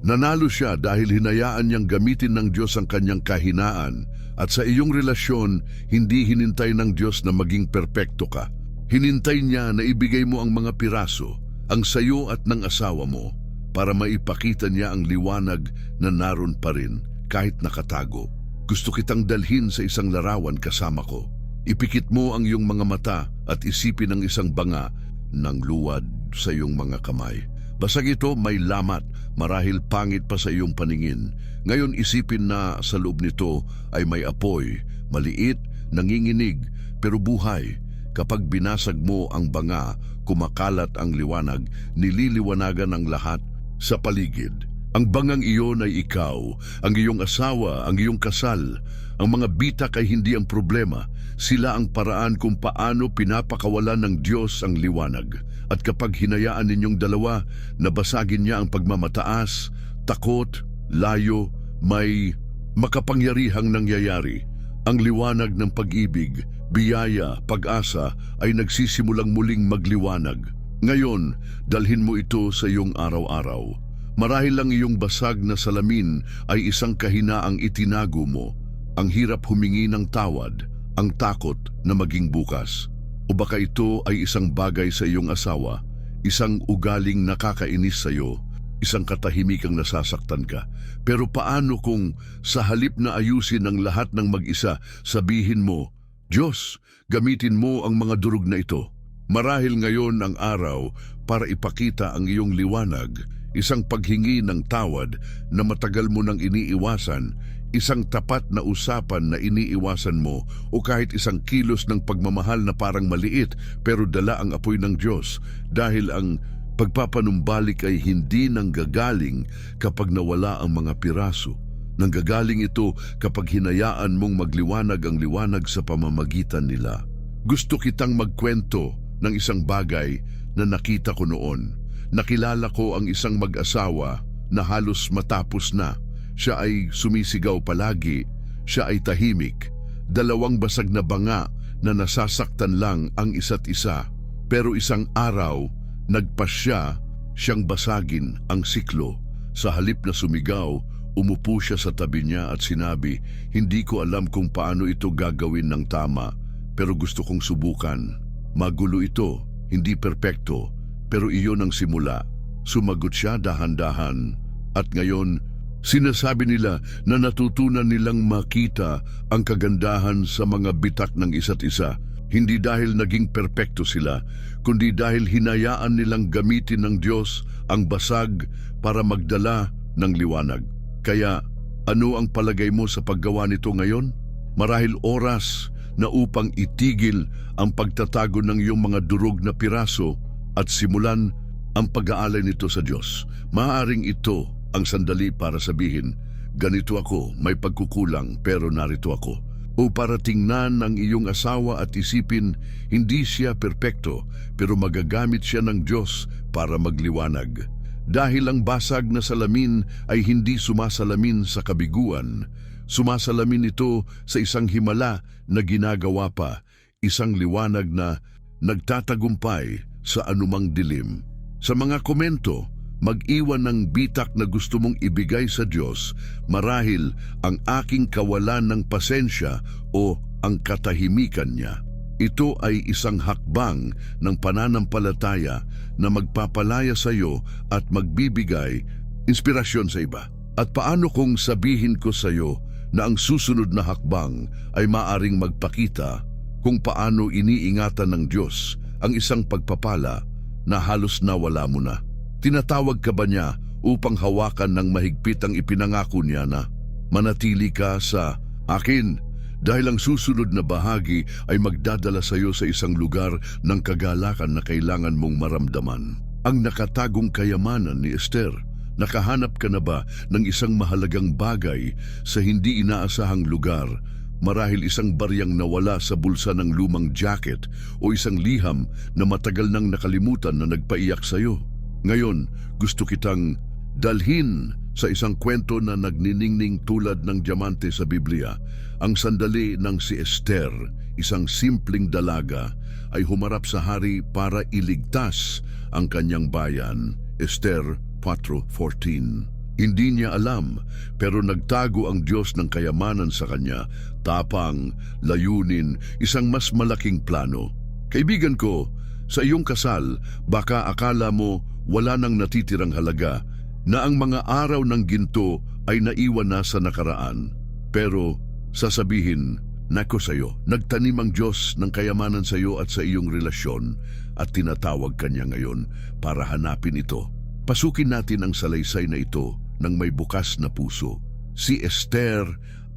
Nanalo siya dahil hinayaan niyang gamitin ng Diyos ang kanyang kahinaan. At sa iyong relasyon, hindi hinintay ng Diyos na maging perpekto ka. Hinintay niya na ibigay mo ang mga piraso, ang sayo at ng asawa mo, para maipakita niya ang liwanag na naroon pa rin kahit nakatago. Gusto kitang dalhin sa isang larawan kasama ko. Ipikit mo ang iyong mga mata at isipin ang isang banga ng luwad sa iyong mga kamay. Basag ito may lamat, marahil pangit pa sa iyong paningin. Ngayon isipin na sa loob nito ay may apoy, maliit, nanginginig, pero buhay. Kapag binasag mo ang banga, kumakalat ang liwanag, nililiwanagan ang lahat sa paligid. Ang bangang iyon ay ikaw, ang iyong asawa, ang iyong kasal. Ang mga bitak ay hindi ang problema. Sila ang paraan kung paano pinapakawalan ng Diyos ang liwanag. At kapag hinayaan ninyong dalawa, nabasagin niya ang pagmamataas, takot, layo, may makapangyarihang nangyayari. Ang liwanag ng pag-ibig, biyaya, pag-asa ay nagsisimulang muling magliwanag. Ngayon, dalhin mo ito sa iyong araw-araw. Marahil lang iyong basag na salamin ay isang kahinaang itinago mo. Ang hirap humingi ng tawad, ang takot na maging bukas. O baka ito ay isang bagay sa iyong asawa, isang ugaling nakakainis sa iyo, isang katahimikang nasasaktan ka. Pero paano kung sa halip na ayusin ang lahat ng mag-isa, sabihin mo, Diyos, gamitin mo ang mga durog na ito. Marahil ngayon ang araw para ipakita ang iyong liwanag, isang paghingi ng tawad na matagal mo nang iniiwasan, isang tapat na usapan na iniiwasan mo, o kahit isang kilos ng pagmamahal na parang maliit pero dala ang apoy ng Diyos, dahil ang pagpapanumbalik ay hindi nanggagaling kapag nawala ang mga piraso. Nanggagaling ito kapag hinayaan mong magliwanag ang liwanag sa pamamagitan nila. Gusto kitang magkwento ng isang bagay na nakita ko noon. Nakilala ko ang isang mag-asawa na halos matapos na. Siya ay sumisigaw palagi, siya ay tahimik. Dalawang basag na banga na nasasaktan lang ang isa't isa. Pero isang araw, nagpasya siyang basagin ang siklo. Sa halip na sumigaw, umupo siya sa tabi niya at sinabi, "Hindi ko alam kung paano ito gagawin ng tama, pero gusto kong subukan. Magulo ito, hindi perpekto, pero iyon ang simula." Sumagot siya dahan-dahan. At ngayon, sinasabi nila na natutunan nilang makita ang kagandahan sa mga bitak ng isa't isa. Hindi dahil naging perpekto sila, kundi dahil hinayaan nilang gamitin ng Diyos ang basag para magdala ng liwanag. Kaya, ano ang palagay mo sa paggawa nito ngayon? Marahil oras na upang itigil ang pagtatago ng iyong mga durog na piraso at simulan ang pag-aalay nito sa Diyos. Maaaring ito ang sandali para sabihin, "Ganito ako, may pagkukulang, pero narito ako." O para tingnan ang iyong asawa at isipin, hindi siya perpekto, pero magagamit siya ng Diyos para magliwanag. Dahil ang basag na salamin ay hindi sumasalamin sa kabiguan, sumasalamin ito sa isang himala na ginagawa pa, isang liwanag na nagtatagumpay sa anumang dilim. Sa mga komento, mag-iwan ng bitak na gusto mong ibigay sa Diyos, marahil ang aking kawalan ng pasensya o ang katahimikan niya. Ito ay isang hakbang ng pananampalataya na magpapalaya sa iyo at magbibigay inspirasyon sa iba. At paano kung sabihin ko sa iyo na ang susunod na hakbang ay maaring magpakita kung paano iniingatan ng Diyos ang isang pagpapala na halos nawala mo na? Tinatawag ka ba niya upang hawakan ng mahigpit ang ipinangako niya na manatili ka sa akin? Dahil ang susunod na bahagi ay magdadala sa iyo sa isang lugar ng kagalakan na kailangan mong maramdaman. Ang nakatagong kayamanan ni Esther. Nakahanap ka na ba ng isang mahalagang bagay sa hindi inaasahang lugar? Marahil isang baryang nawala sa bulsa ng lumang jacket o isang liham na matagal nang nakalimutan na nagpaiyak sa iyo. Ngayon, gusto kitang dalhin sa isang kwento na nagniningning tulad ng diamante sa Biblia. Ang sandali ng si Esther, isang simpleng dalaga, ay humarap sa hari para iligtas ang kanyang bayan. Esther 4:14. Hindi niya alam, pero nagtago ang Diyos ng kayamanan sa kanya, tapang, layunin, isang mas malaking plano. Kaibigan ko, sa iyong kasal, baka akala mo wala nang natitirang halaga, na ang mga araw ng ginto ay naiwan na sa nakaraan. Pero Sasabihin, "Nako sa'yo, nagtanim ang Diyos ng kayamanan sa iyo at sa iyong relasyon at tinatawag Kanya ngayon para hanapin ito." Pasukin natin ang salaysay na ito ng may bukas na puso. Si Esther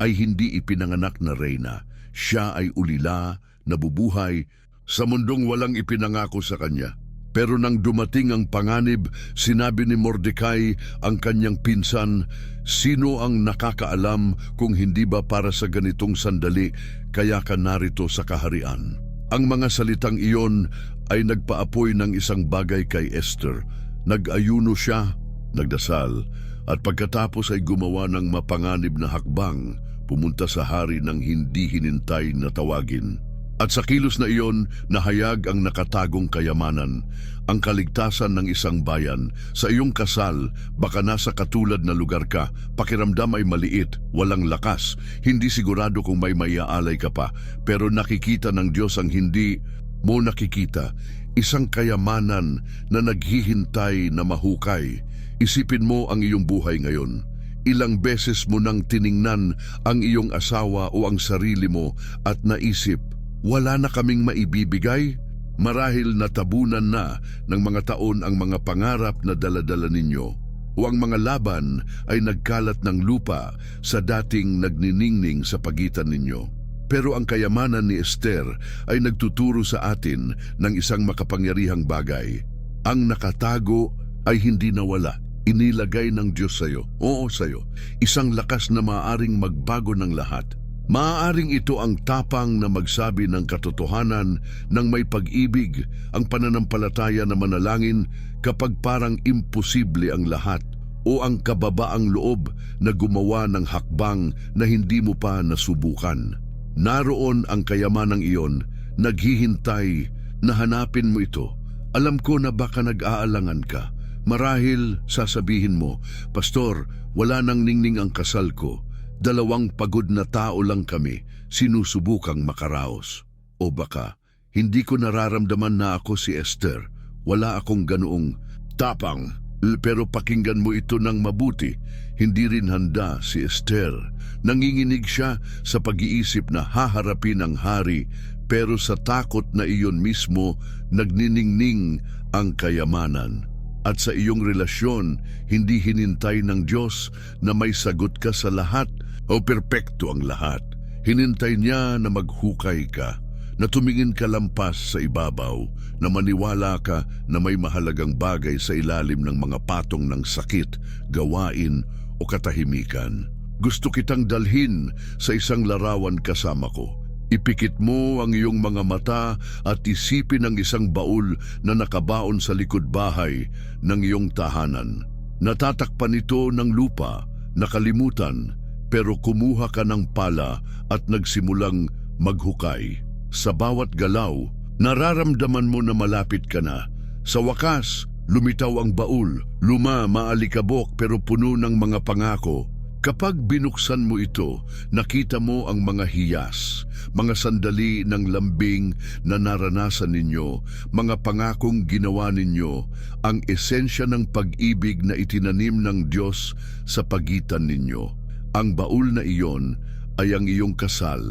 ay hindi ipinanganak na reyna. Siya ay ulila, nabubuhay, sa mundong walang ipinangako sa kanya. Pero nang dumating ang panganib, sinabi ni Mordecai ang kanyang pinsan, "Sino ang nakakaalam kung hindi ba para sa ganitong sandali kaya ka narito sa kaharian?" Ang mga salitang iyon ay nagpaapoy ng isang bagay kay Esther. Nag-ayuno siya, nagdasal, at pagkatapos ay gumawa ng mapanganib na hakbang, pumunta sa hari ng hindi hinintay na tawagin. At sa kilos na iyon, nahayag ang nakatagong kayamanan, ang kaligtasan ng isang bayan. Sa iyong kasal, baka nasa katulad na lugar ka, pakiramdam ay maliit, walang lakas, hindi sigurado kung may maiaalay ka pa, pero nakikita ng Diyos ang hindi mo nakikita, isang kayamanan na naghihintay na mahukay. Isipin mo ang iyong buhay ngayon. Ilang beses mo nang tiningnan ang iyong asawa o ang sarili mo at naisip, wala na kaming maibibigay? Marahil natabunan na ng mga taon ang mga pangarap na dala-dala ninyo, o ang mga laban ay nagkalat ng lupa sa dating nagniningning sa pagitan ninyo. Pero ang kayamanan ni Esther ay nagtuturo sa atin ng isang makapangyarihang bagay. Ang nakatago ay hindi nawala. Inilagay ng Diyos sa'yo, oo sa'yo, isang lakas na maaaring magbago ng lahat. Maaaring ito ang tapang na magsabi ng katotohanan ng may pag-ibig, ang pananampalataya na manalangin kapag parang imposible ang lahat, o ang kababaang loob na gumawa ng hakbang na hindi mo pa nasubukan. Naroon ang kayamanang iyon, naghihintay na hanapin mo ito. Alam ko na baka nag-aalangan ka. Marahil sasabihin mo, "Pastor, wala nang ningning ang kasal ko. 2 pagod na tao lang kami, sinusubukang makaraos." O baka, "Hindi ko nararamdaman na ako si Esther. Wala akong ganoong tapang." Pero pakinggan mo ito ng mabuti. Hindi rin handa si Esther. Nanginginig siya sa pag-iisip na haharapin ang hari, pero sa takot na iyon mismo, nagniningning ang kayamanan. At sa iyong relasyon, hindi hinintay ng Diyos na may sagot ka sa lahat o perpekto ang lahat. Hinintay niya na maghukay ka, na tumingin ka lampas sa ibabaw, na maniwala ka na may mahalagang bagay sa ilalim ng mga patong ng sakit, gawain o katahimikan. Gusto kitang dalhin sa isang larawan kasama ko. Ipikit mo ang iyong mga mata at isipin ang isang baul na nakabaon sa likod bahay ng iyong tahanan. Natatakpan ito ng lupa, nakalimutan, pero kumuha ka ng pala at nagsimulang maghukay. Sa bawat galaw, nararamdaman mo na malapit ka na. Sa wakas, lumitaw ang baul, luma, maalikabok pero puno ng mga pangako. Kapag binuksan mo ito, nakita mo ang mga hiyas, mga sandali ng lambing na naranasan ninyo, mga pangakong ginawa ninyo, ang esensya ng pag-ibig na itinanim ng Diyos sa pagitan ninyo. Ang baul na iyon ay ang iyong kasal,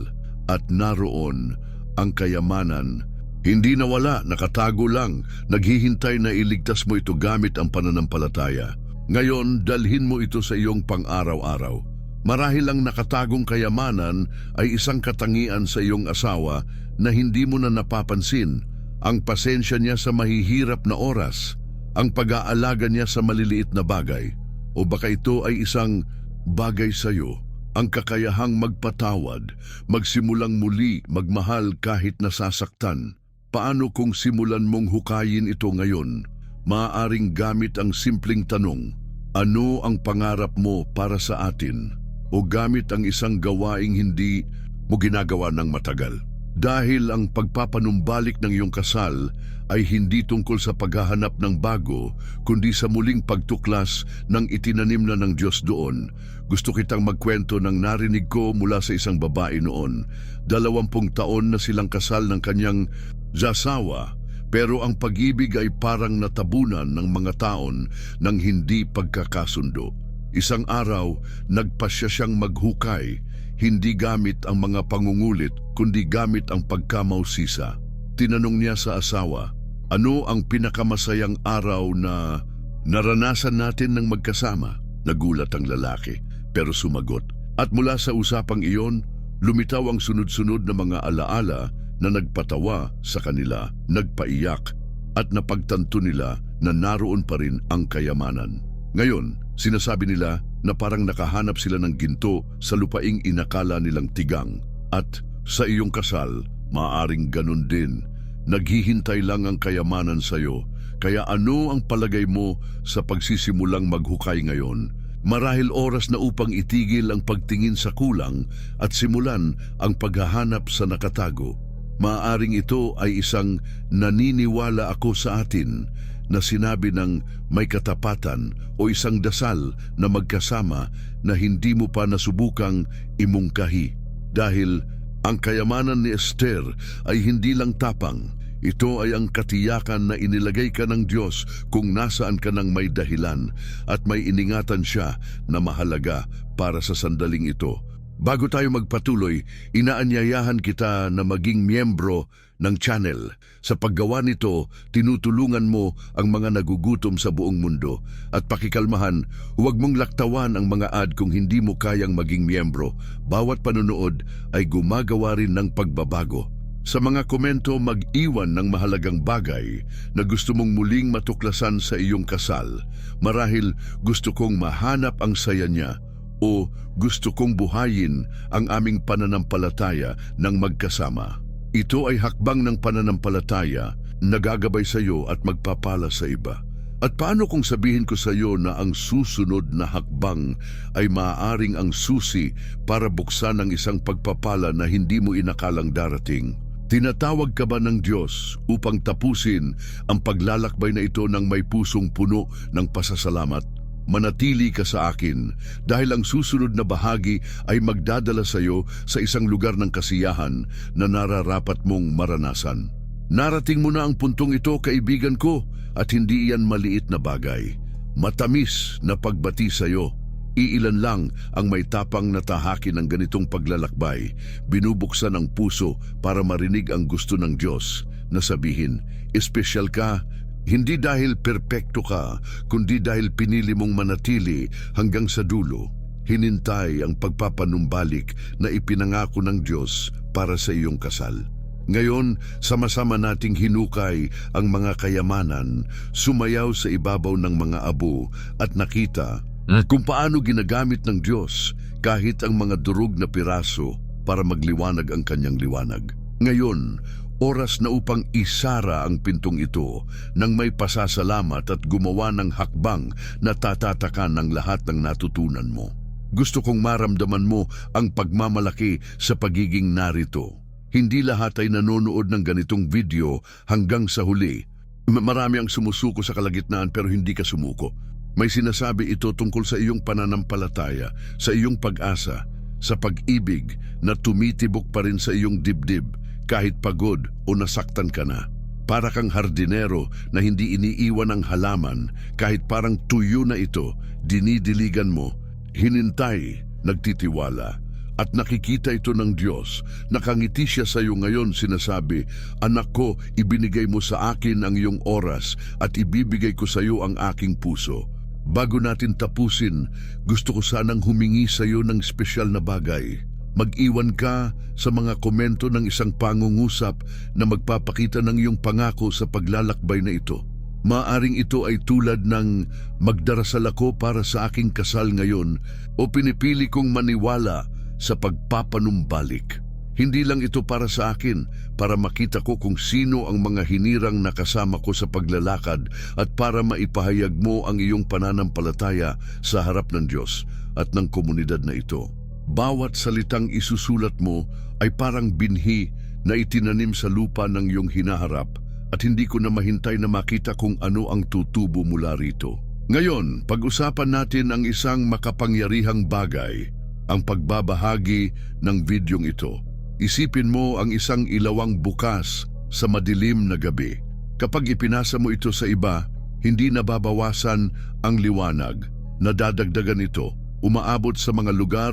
at naroon ang kayamanan. Hindi nawala, nakatago lang, naghihintay na iligtas mo ito gamit ang pananampalataya. Ngayon, dalhin mo ito sa iyong pang-araw-araw. Marahil ang nakatagong kayamanan ay isang katangian sa iyong asawa na hindi mo na napapansin. Ang pasensya niya sa mahihirap na oras, ang pag-aalaga niya sa maliliit na bagay. O baka ito ay isang bagay sa iyo, ang kakayahang magpatawad, magsimulang muli magmahal kahit nasasaktan. Paano kung simulan mong hukayin ito ngayon? Maaaring gamit ang simpleng tanong, ano ang pangarap mo para sa atin? O gamit ang isang gawaing hindi mo ginagawa ng matagal. Dahil ang pagpapanumbalik ng iyong kasal ay hindi tungkol sa paghahanap ng bago, kundi sa muling pagtuklas ng itinanim na ng Diyos doon. Gusto kitang magkwento ng narinig ko mula sa isang babae noon. 20 taon na silang kasal ng kanyang asawa, pero ang pag-ibig ay parang natabunan ng mga taon ng hindi pagkakasundo. Isang araw, nagpasya siyang maghukay, hindi gamit ang mga pangungulit kundi gamit ang pagkamausisa. Tinanong niya sa asawa, ano ang pinakamasayang araw na naranasan natin ng magkasama? Nagulat ang lalaki pero sumagot. At mula sa usapang iyon, lumitaw ang sunod-sunod na mga alaala na nagpatawa sa kanila, nagpaiyak at napagtanto nila na naroon pa rin ang kayamanan. Ngayon, sinasabi nila na parang nakahanap sila ng ginto sa lupaing inakala nilang tigang. At sa iyong kasal, maaaring ganun din. Naghihintay lang ang kayamanan sa iyo. Kaya ano ang palagay mo sa pagsisimulang maghukay ngayon? Marahil oras na upang itigil ang pagtingin sa kulang at simulan ang paghahanap sa nakatago. Maaaring ito ay isang naniniwala ako sa atin na sinabi ng may katapatan o isang dasal na magkasama na hindi mo pa nasubukang imungkahi. Dahil ang kayamanan ni Esther ay hindi lang tapang. Ito ay ang katiyakan na inilagay ka ng Diyos kung nasaan ka ng may dahilan at may iningatan siya na mahalaga para sa sandaling ito. Bago tayo magpatuloy, inaanyayahan kita na maging miyembro ng channel. Sa paggawa nito, tinutulungan mo ang mga nagugutom sa buong mundo. At pakikalmahan, huwag mong laktawan ang mga ad kung hindi mo kayang maging miyembro. Bawat panonood ay gumagawa rin ng pagbabago. Sa mga komento, mag-iwan ng mahalagang bagay na gusto mong muling matuklasan sa iyong kasal. Marahil gusto kong mahanap ang saya niya o gusto kong buhayin ang aming pananampalataya ng magkasama. Ito ay hakbang ng pananampalataya na gagabay sa iyo at magpapala sa iba. At paano kung sabihin ko sa iyo na ang susunod na hakbang ay maaaring ang susi para buksan ang isang pagpapala na hindi mo inakalang darating? Tinatawag ka ba ng Diyos upang tapusin ang paglalakbay na ito ng may pusong puno ng pasasalamat? Manatili ka sa akin dahil ang susunod na bahagi ay magdadala sa iyo sa isang lugar ng kasiyahan na nararapat mong maranasan. Narating mo na ang puntong ito, kaibigan ko, at hindi iyan maliit na bagay. Matamis na pagbati sa iyo. Iilan lang ang may tapang na tahakin ng ganitong paglalakbay. Binubuksan ang puso para marinig ang gusto ng Diyos na sabihin, espesyal ka, hindi dahil perpekto ka, kundi dahil pinili mong manatili hanggang sa dulo. Hinintay ang pagpapanumbalik na ipinangako ng Diyos para sa iyong kasal. Ngayon, sama-sama nating hinukay ang mga kayamanan, sumayaw sa ibabaw ng mga abo at nakita kung paano ginagamit ng Diyos kahit ang mga durog na piraso para magliwanag ang kanyang liwanag. Ngayon, oras na upang isara ang pintong ito nang may pasasalamat at gumawa ng hakbang na tatatakan ng lahat ng natutunan mo. Gusto kong maramdaman mo ang pagmamalaki sa pagiging narito. Hindi lahat ay nanonood ng ganitong video hanggang sa huli. Marami ang sumusuko sa kalagitnaan pero hindi ka sumuko. May sinasabi ito tungkol sa iyong pananampalataya, sa iyong pag-asa, sa pag-ibig na tumitibok pa rin sa iyong dibdib kahit pagod o nasaktan ka na. Para kang hardinero na hindi iniiwan ng halaman kahit parang tuyo na ito, dinidiligan mo, hinintay, nagtitiwala. At nakikita ito ng Diyos. Nakangiti siya sa iyo ngayon, sinasabi, anak ko, ibinigay mo sa akin ang iyong oras at ibibigay ko sa iyo ang aking puso. Bago natin tapusin, gusto ko sanang humingi sa iyo ng espesyal na bagay. Mag-iwan ka sa mga komento ng isang pangungusap na magpapakita ng iyong pangako sa paglalakbay na ito. Maaring ito ay tulad ng magdarasal ako para sa aking kasal ngayon o pinipili kong maniwala sa pagpapanumbalik. Hindi lang ito para sa akin, para makita ko kung sino ang mga hinirang nakasama ko sa paglalakad at para maipahayag mo ang iyong pananampalataya sa harap ng Diyos at ng komunidad na ito. Bawat salitang isusulat mo ay parang binhi na itinanim sa lupa ng iyong hinaharap at hindi ko na mahintay na makita kung ano ang tutubo mula rito. Ngayon, pag-usapan natin ang isang makapangyarihang bagay, ang pagbabahagi ng videong ito. Isipin mo ang isang ilawang bukas sa madilim na gabi. Kapag ipinasa mo ito sa iba, hindi nababawasan ang liwanag. Nadadagdagan ito, umaabot sa mga lugar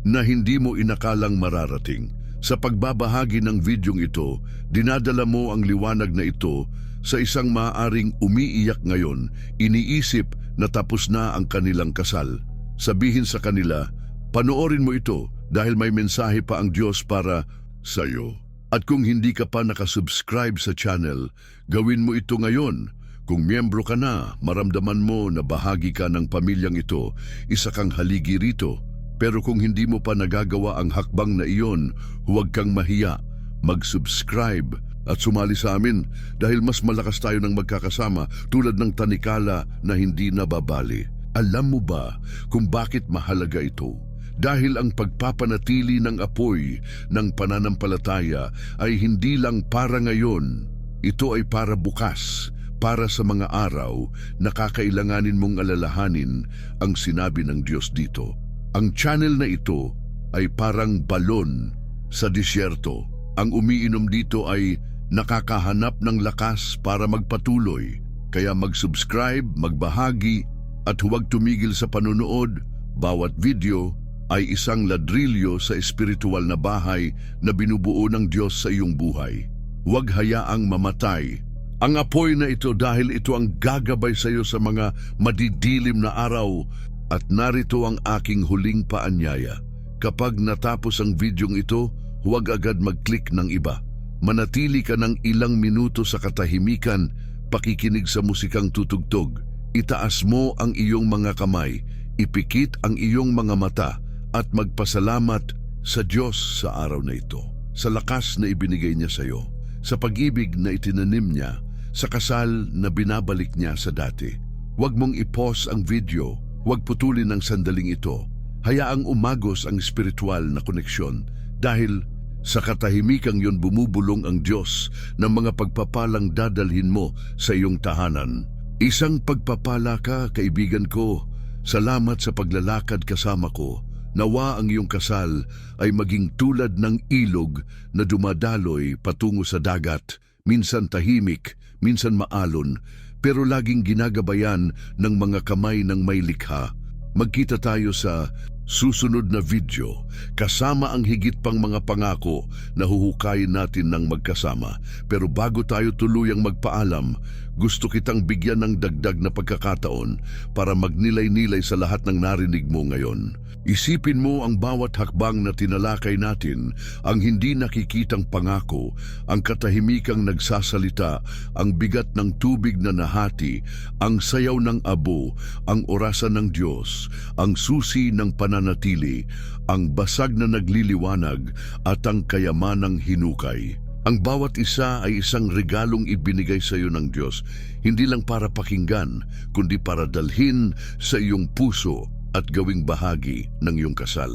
na hindi mo inakalang mararating. Sa pagbabahagi ng videong ito, dinadala mo ang liwanag na ito sa isang maaaring umiiyak ngayon, iniisip na tapos na ang kanilang kasal. Sabihin sa kanila, panoorin mo ito dahil may mensahe pa ang Diyos para sa iyo. At kung hindi ka pa nakasubscribe sa channel, gawin mo ito ngayon. Kung miyembro ka na, maramdaman mo na bahagi ka ng pamilyang ito, isa kang haligi rito. Pero kung hindi mo pa nagagawa ang hakbang na iyon, huwag kang mahiya. Mag-subscribe at sumali sa amin dahil mas malakas tayo ng magkakasama tulad ng tanikala na hindi nababali. Alam mo ba kung bakit mahalaga ito? Dahil ang pagpapanatili ng apoy ng pananampalataya ay hindi lang para ngayon. Ito ay para bukas, para sa mga araw na kakailanganin mong alalahanin ang sinabi ng Diyos dito. Ang channel na ito ay parang balon sa disyerto. Ang umiinom dito ay nakakahanap ng lakas para magpatuloy. Kaya mag-subscribe, magbahagi, at huwag tumigil sa panunood. Bawat video ay isang ladrilyo sa espiritual na bahay na binubuo ng Diyos sa iyong buhay. Huwag hayaang mamatay ang apoy na ito dahil ito ang gagabay sa iyo sa mga madidilim na araw. At narito ang aking huling paanyaya. Kapag natapos ang videong ito, huwag agad mag-click ng iba. Manatili ka ng ilang minuto sa katahimikan, pakikinig sa musikang tutugtog. Itaas mo ang iyong mga kamay, ipikit ang iyong mga mata, at magpasalamat sa Diyos sa araw na ito. Sa lakas na ibinigay niya sa iyo, sa pag-ibig na itinanim niya, sa kasal na binabalik niya sa dati. Huwag mong i-pause ang video. Huwag putulin ang sandaling ito. Hayaang umagos ang espiritual na koneksyon dahil sa katahimikang yon bumubulong ang Diyos ng mga pagpapalang dadalhin mo sa iyong tahanan. Isang pagpapala ka, kaibigan ko. Salamat sa paglalakad kasama ko. Nawa ang iyong kasal ay maging tulad ng ilog na dumadaloy patungo sa dagat, minsan tahimik, minsan maalon, pero laging ginagabayan ng mga kamay ng may likha. Magkita tayo sa susunod na video kasama ang higit pang mga pangako na huhukayin natin ng magkasama. Pero bago tayo tuluyang magpaalam, gusto kitang bigyan ng dagdag na pagkakataon para magnilay-nilay sa lahat ng narinig mo ngayon. Isipin mo ang bawat hakbang na tinalakay natin, ang hindi nakikitang pangako, ang katahimikang nagsasalita, ang bigat ng tubig na nahati, ang sayaw ng abo, ang orasan ng Diyos, ang susi ng pananatili, ang basag na nagliliwanag, at ang kayamanang hinukay. Ang bawat isa ay isang regalong ibinigay sa iyo ng Diyos, hindi lang para pakinggan, kundi para dalhin sa iyong puso at gawing bahagi ng iyong kasal.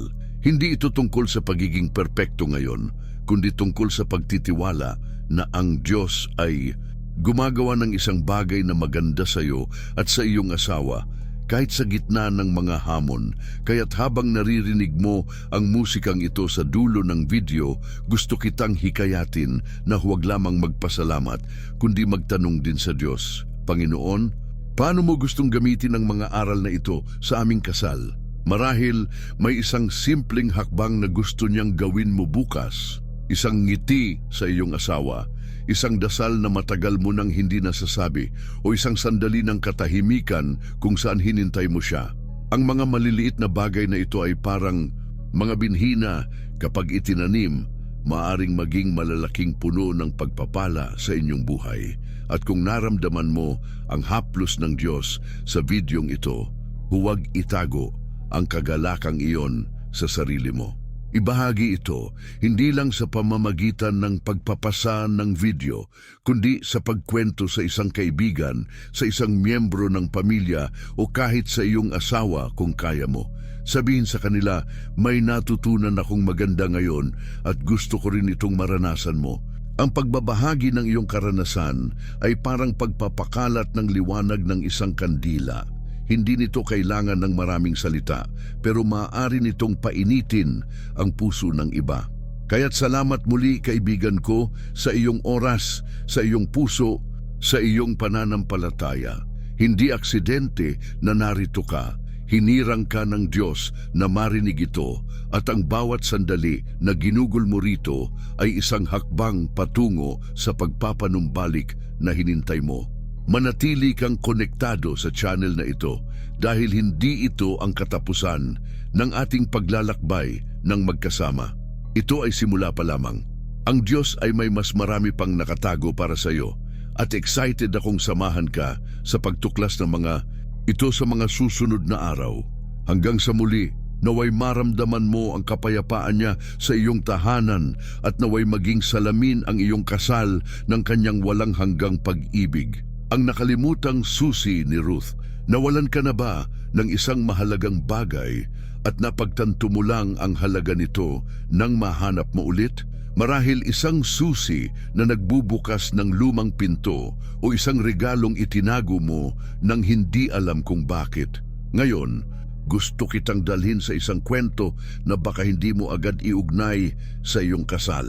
Hindi ito tungkol sa pagiging perpekto ngayon, kundi tungkol sa pagtitiwala na ang Diyos ay gumagawa ng isang bagay na maganda sa iyo at sa iyong asawa, kahit sa gitna ng mga hamon. Kaya't habang naririnig mo ang musikang ito sa dulo ng video, gusto kitang hikayatin na huwag lamang magpasalamat, kundi magtanong din sa Diyos, Panginoon, paano mo gustong gamitin ang mga aral na ito sa aming kasal? Marahil may isang simpleng hakbang na gusto niyang gawin mo bukas. Isang ngiti sa iyong asawa, isang dasal na matagal mo nang hindi nasasabi, o isang sandali ng katahimikan kung saan hinintay mo siya. Ang mga maliliit na bagay na ito ay parang mga binhina. Kapag itinanim, maaring maging malalaking puno ng pagpapala sa inyong buhay. At kung naramdaman mo ang haplos ng Diyos sa videong ito, huwag itago ang kagalakang iyon sa sarili mo. Ibahagi ito hindi lang sa pamamagitan ng pagpapasa ng video, kundi sa pagkwento sa isang kaibigan, sa isang miyembro ng pamilya o kahit sa iyong asawa kung kaya mo. Sabihin sa kanila, may natutunan akong maganda ngayon at gusto ko rin itong maranasan mo. Ang pagbabahagi ng iyong karanasan ay parang pagpapakalat ng liwanag ng isang kandila. Hindi nito kailangan ng maraming salita, pero maaari nitong painitin ang puso ng iba. Kaya't salamat muli, kaibigan ko, sa iyong oras, sa iyong puso, sa iyong pananampalataya. Hindi aksidente na narito ka. Hinirang ka ng Diyos na marinig ito at ang bawat sandali na ginugol mo rito ay isang hakbang patungo sa pagpapanumbalik na hinintay mo. Manatili kang konektado sa channel na ito dahil hindi ito ang katapusan ng ating paglalakbay ng magkasama. Ito ay simula pa lamang. Ang Diyos ay may mas marami pang nakatago para sa iyo at excited akong samahan ka sa pagtuklas ng mga ito sa mga susunod na araw. Hanggang sa muli, naway maramdaman mo ang kapayapaan niya sa iyong tahanan at naway maging salamin ang iyong kasal ng kanyang walang hanggang pag-ibig. Ang nakalimutang susi ni Ruth, nawalan ka na ba ng isang mahalagang bagay at napagtanto mo lang ang halaga nito nang mahanap mo ulit? Marahil isang susi na nagbubukas ng lumang pinto o isang regalong itinago mo nang hindi alam kung bakit. Ngayon, gusto kitang dalhin sa isang kwento na baka hindi mo agad iugnay sa iyong kasal.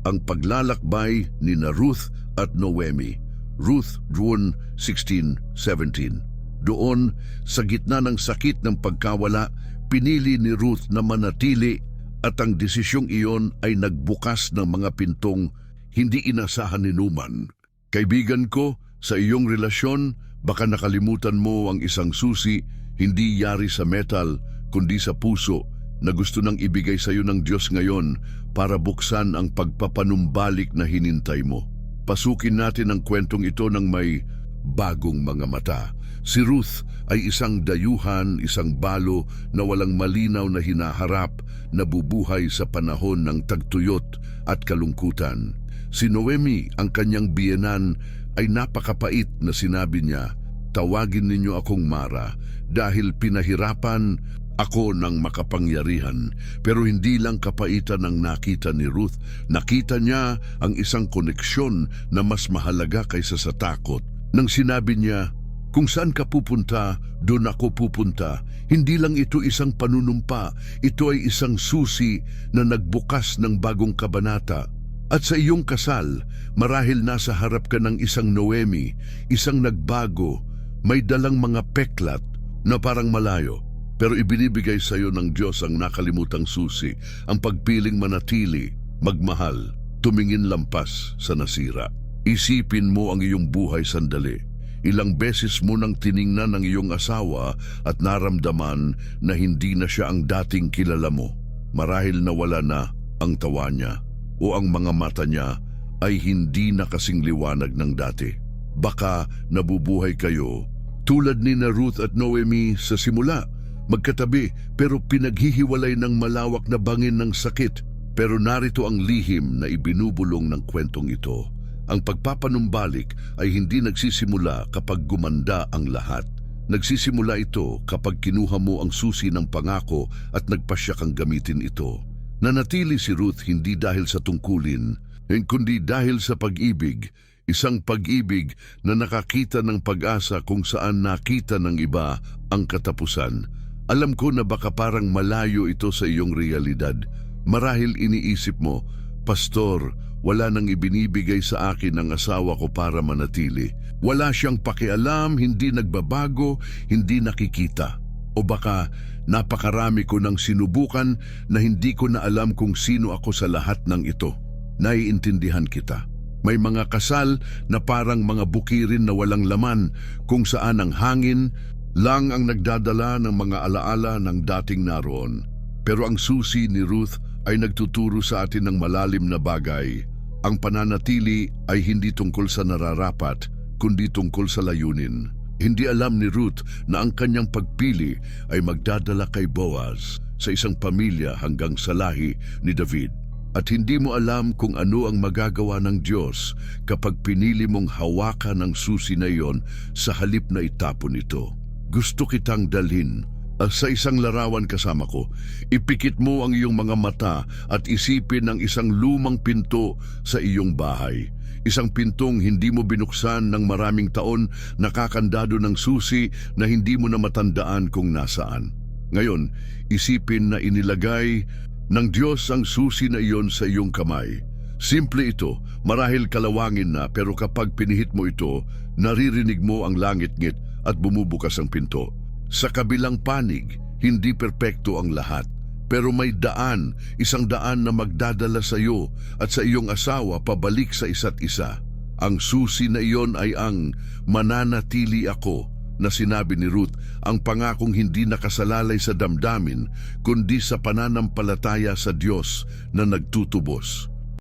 Ang paglalakbay ni Ruth at Noemi. Ruth, June 16:17. Doon, sa gitna ng sakit ng pagkawala, pinili ni Ruth na manatili at ang desisyong iyon ay nagbukas ng mga pintong hindi inasahan ni Numan. Kaibigan ko, sa iyong relasyon, baka nakalimutan mo ang isang susi, hindi yari sa metal, kundi sa puso, na gusto nang ibigay sa iyo ng Diyos ngayon para buksan ang pagpapanumbalik na hinintay mo. Pasukin natin ang kwentong ito ng may bagong mga mata. Si Ruth ay isang dayuhan, isang balo na walang malinaw na hinaharap, nabubuhay sa panahon ng tagtuyot at kalungkutan. Si Noemi, ang kanyang biyenan, ay napakapait na sinabi niya, "Tawagin ninyo akong Mara dahil pinahirapan ako ng makapangyarihan." Pero hindi lang kapaitan ang nakita ni Ruth, nakita niya ang isang koneksyon na mas mahalaga kaysa sa takot. Nang sinabi niya, "Kung saan ka pupunta, doon ako pupunta." Hindi lang ito isang panunumpa, ito ay isang susi na nagbukas ng bagong kabanata. At sa iyong kasal, marahil nasa harap ka ng isang Noemi, isang nagbago, may dalang mga peklat na parang malayo. Pero ibinibigay sa iyo ng Diyos ang nakalimutang susi, ang pagpiling manatili, magmahal, tumingin lampas sa nasira. Isipin mo ang iyong buhay sandali. Ilang beses mo nang tiningnan ang iyong asawa at naramdaman na hindi na siya ang dating kilala mo. Marahil nawala na ang tawa niya o ang mga mata niya ay hindi na kasing liwanag ng dati. Baka nabubuhay kayo tulad ni Ruth at Noemi sa simula, magkatabi pero pinaghihiwalay ng malawak na bangin ng sakit. Pero narito ang lihim na ibinubulong ng kwentong ito. Ang pagpapanumbalik ay hindi nagsisimula kapag gumanda ang lahat. Nagsisimula ito kapag kinuha mo ang susi ng pangako at nagpasya kang gamitin ito. Nanatili si Ruth hindi dahil sa tungkulin, kundi dahil sa pag-ibig, isang pag-ibig na nakakita ng pag-asa kung saan nakita ng iba ang katapusan. Alam ko na baka parang malayo ito sa iyong realidad. Marahil iniisip mo, "Pastor, wala nang ibinibigay sa akin ng asawa ko para manatili. Wala siyang pakialam, hindi nagbabago, hindi nakikita." O baka napakarami ko nang sinubukan na hindi ko na alam kung sino ako sa lahat ng ito. Naiintindihan kita. May mga kasal na parang mga bukirin na walang laman kung saan ang hangin lang ang nagdadala ng mga alaala ng dating naroon. Pero ang susi ni Ruth ay nagtuturo sa atin ng malalim na bagay. Ang pananatili ay hindi tungkol sa nararapat, kundi tungkol sa layunin. Hindi alam ni Ruth na ang kanyang pagpili ay magdadala kay Boaz sa isang pamilya hanggang sa lahi ni David. At hindi mo alam kung ano ang magagawa ng Diyos kapag pinili mong hawakan ang susi na iyon sa halip na itapon ito. Gusto kitang dalhin sa isang larawan kasama ko. Ipikit mo ang iyong mga mata at isipin ang isang lumang pinto sa iyong bahay. Isang pintong hindi mo binuksan ng maraming taon, nakakandado ng susi na hindi mo na matandaan kung nasaan. Ngayon, isipin na inilagay ng Diyos ang susi na iyon sa iyong kamay. Simple ito, marahil kalawangin na, pero kapag pinihit mo ito, naririnig mo ang langit-ngit at bumubukas ang pinto. Sa kabilang panig, hindi perpekto ang lahat. Pero may daan, isang daan na magdadala sa iyo at sa iyong asawa pabalik sa isa't isa. Ang susi na iyon ay ang mananatili ako na sinabi ni Ruth, ang pangakong hindi nakasalalay sa damdamin kundi sa pananampalataya sa Diyos na nagtutubos.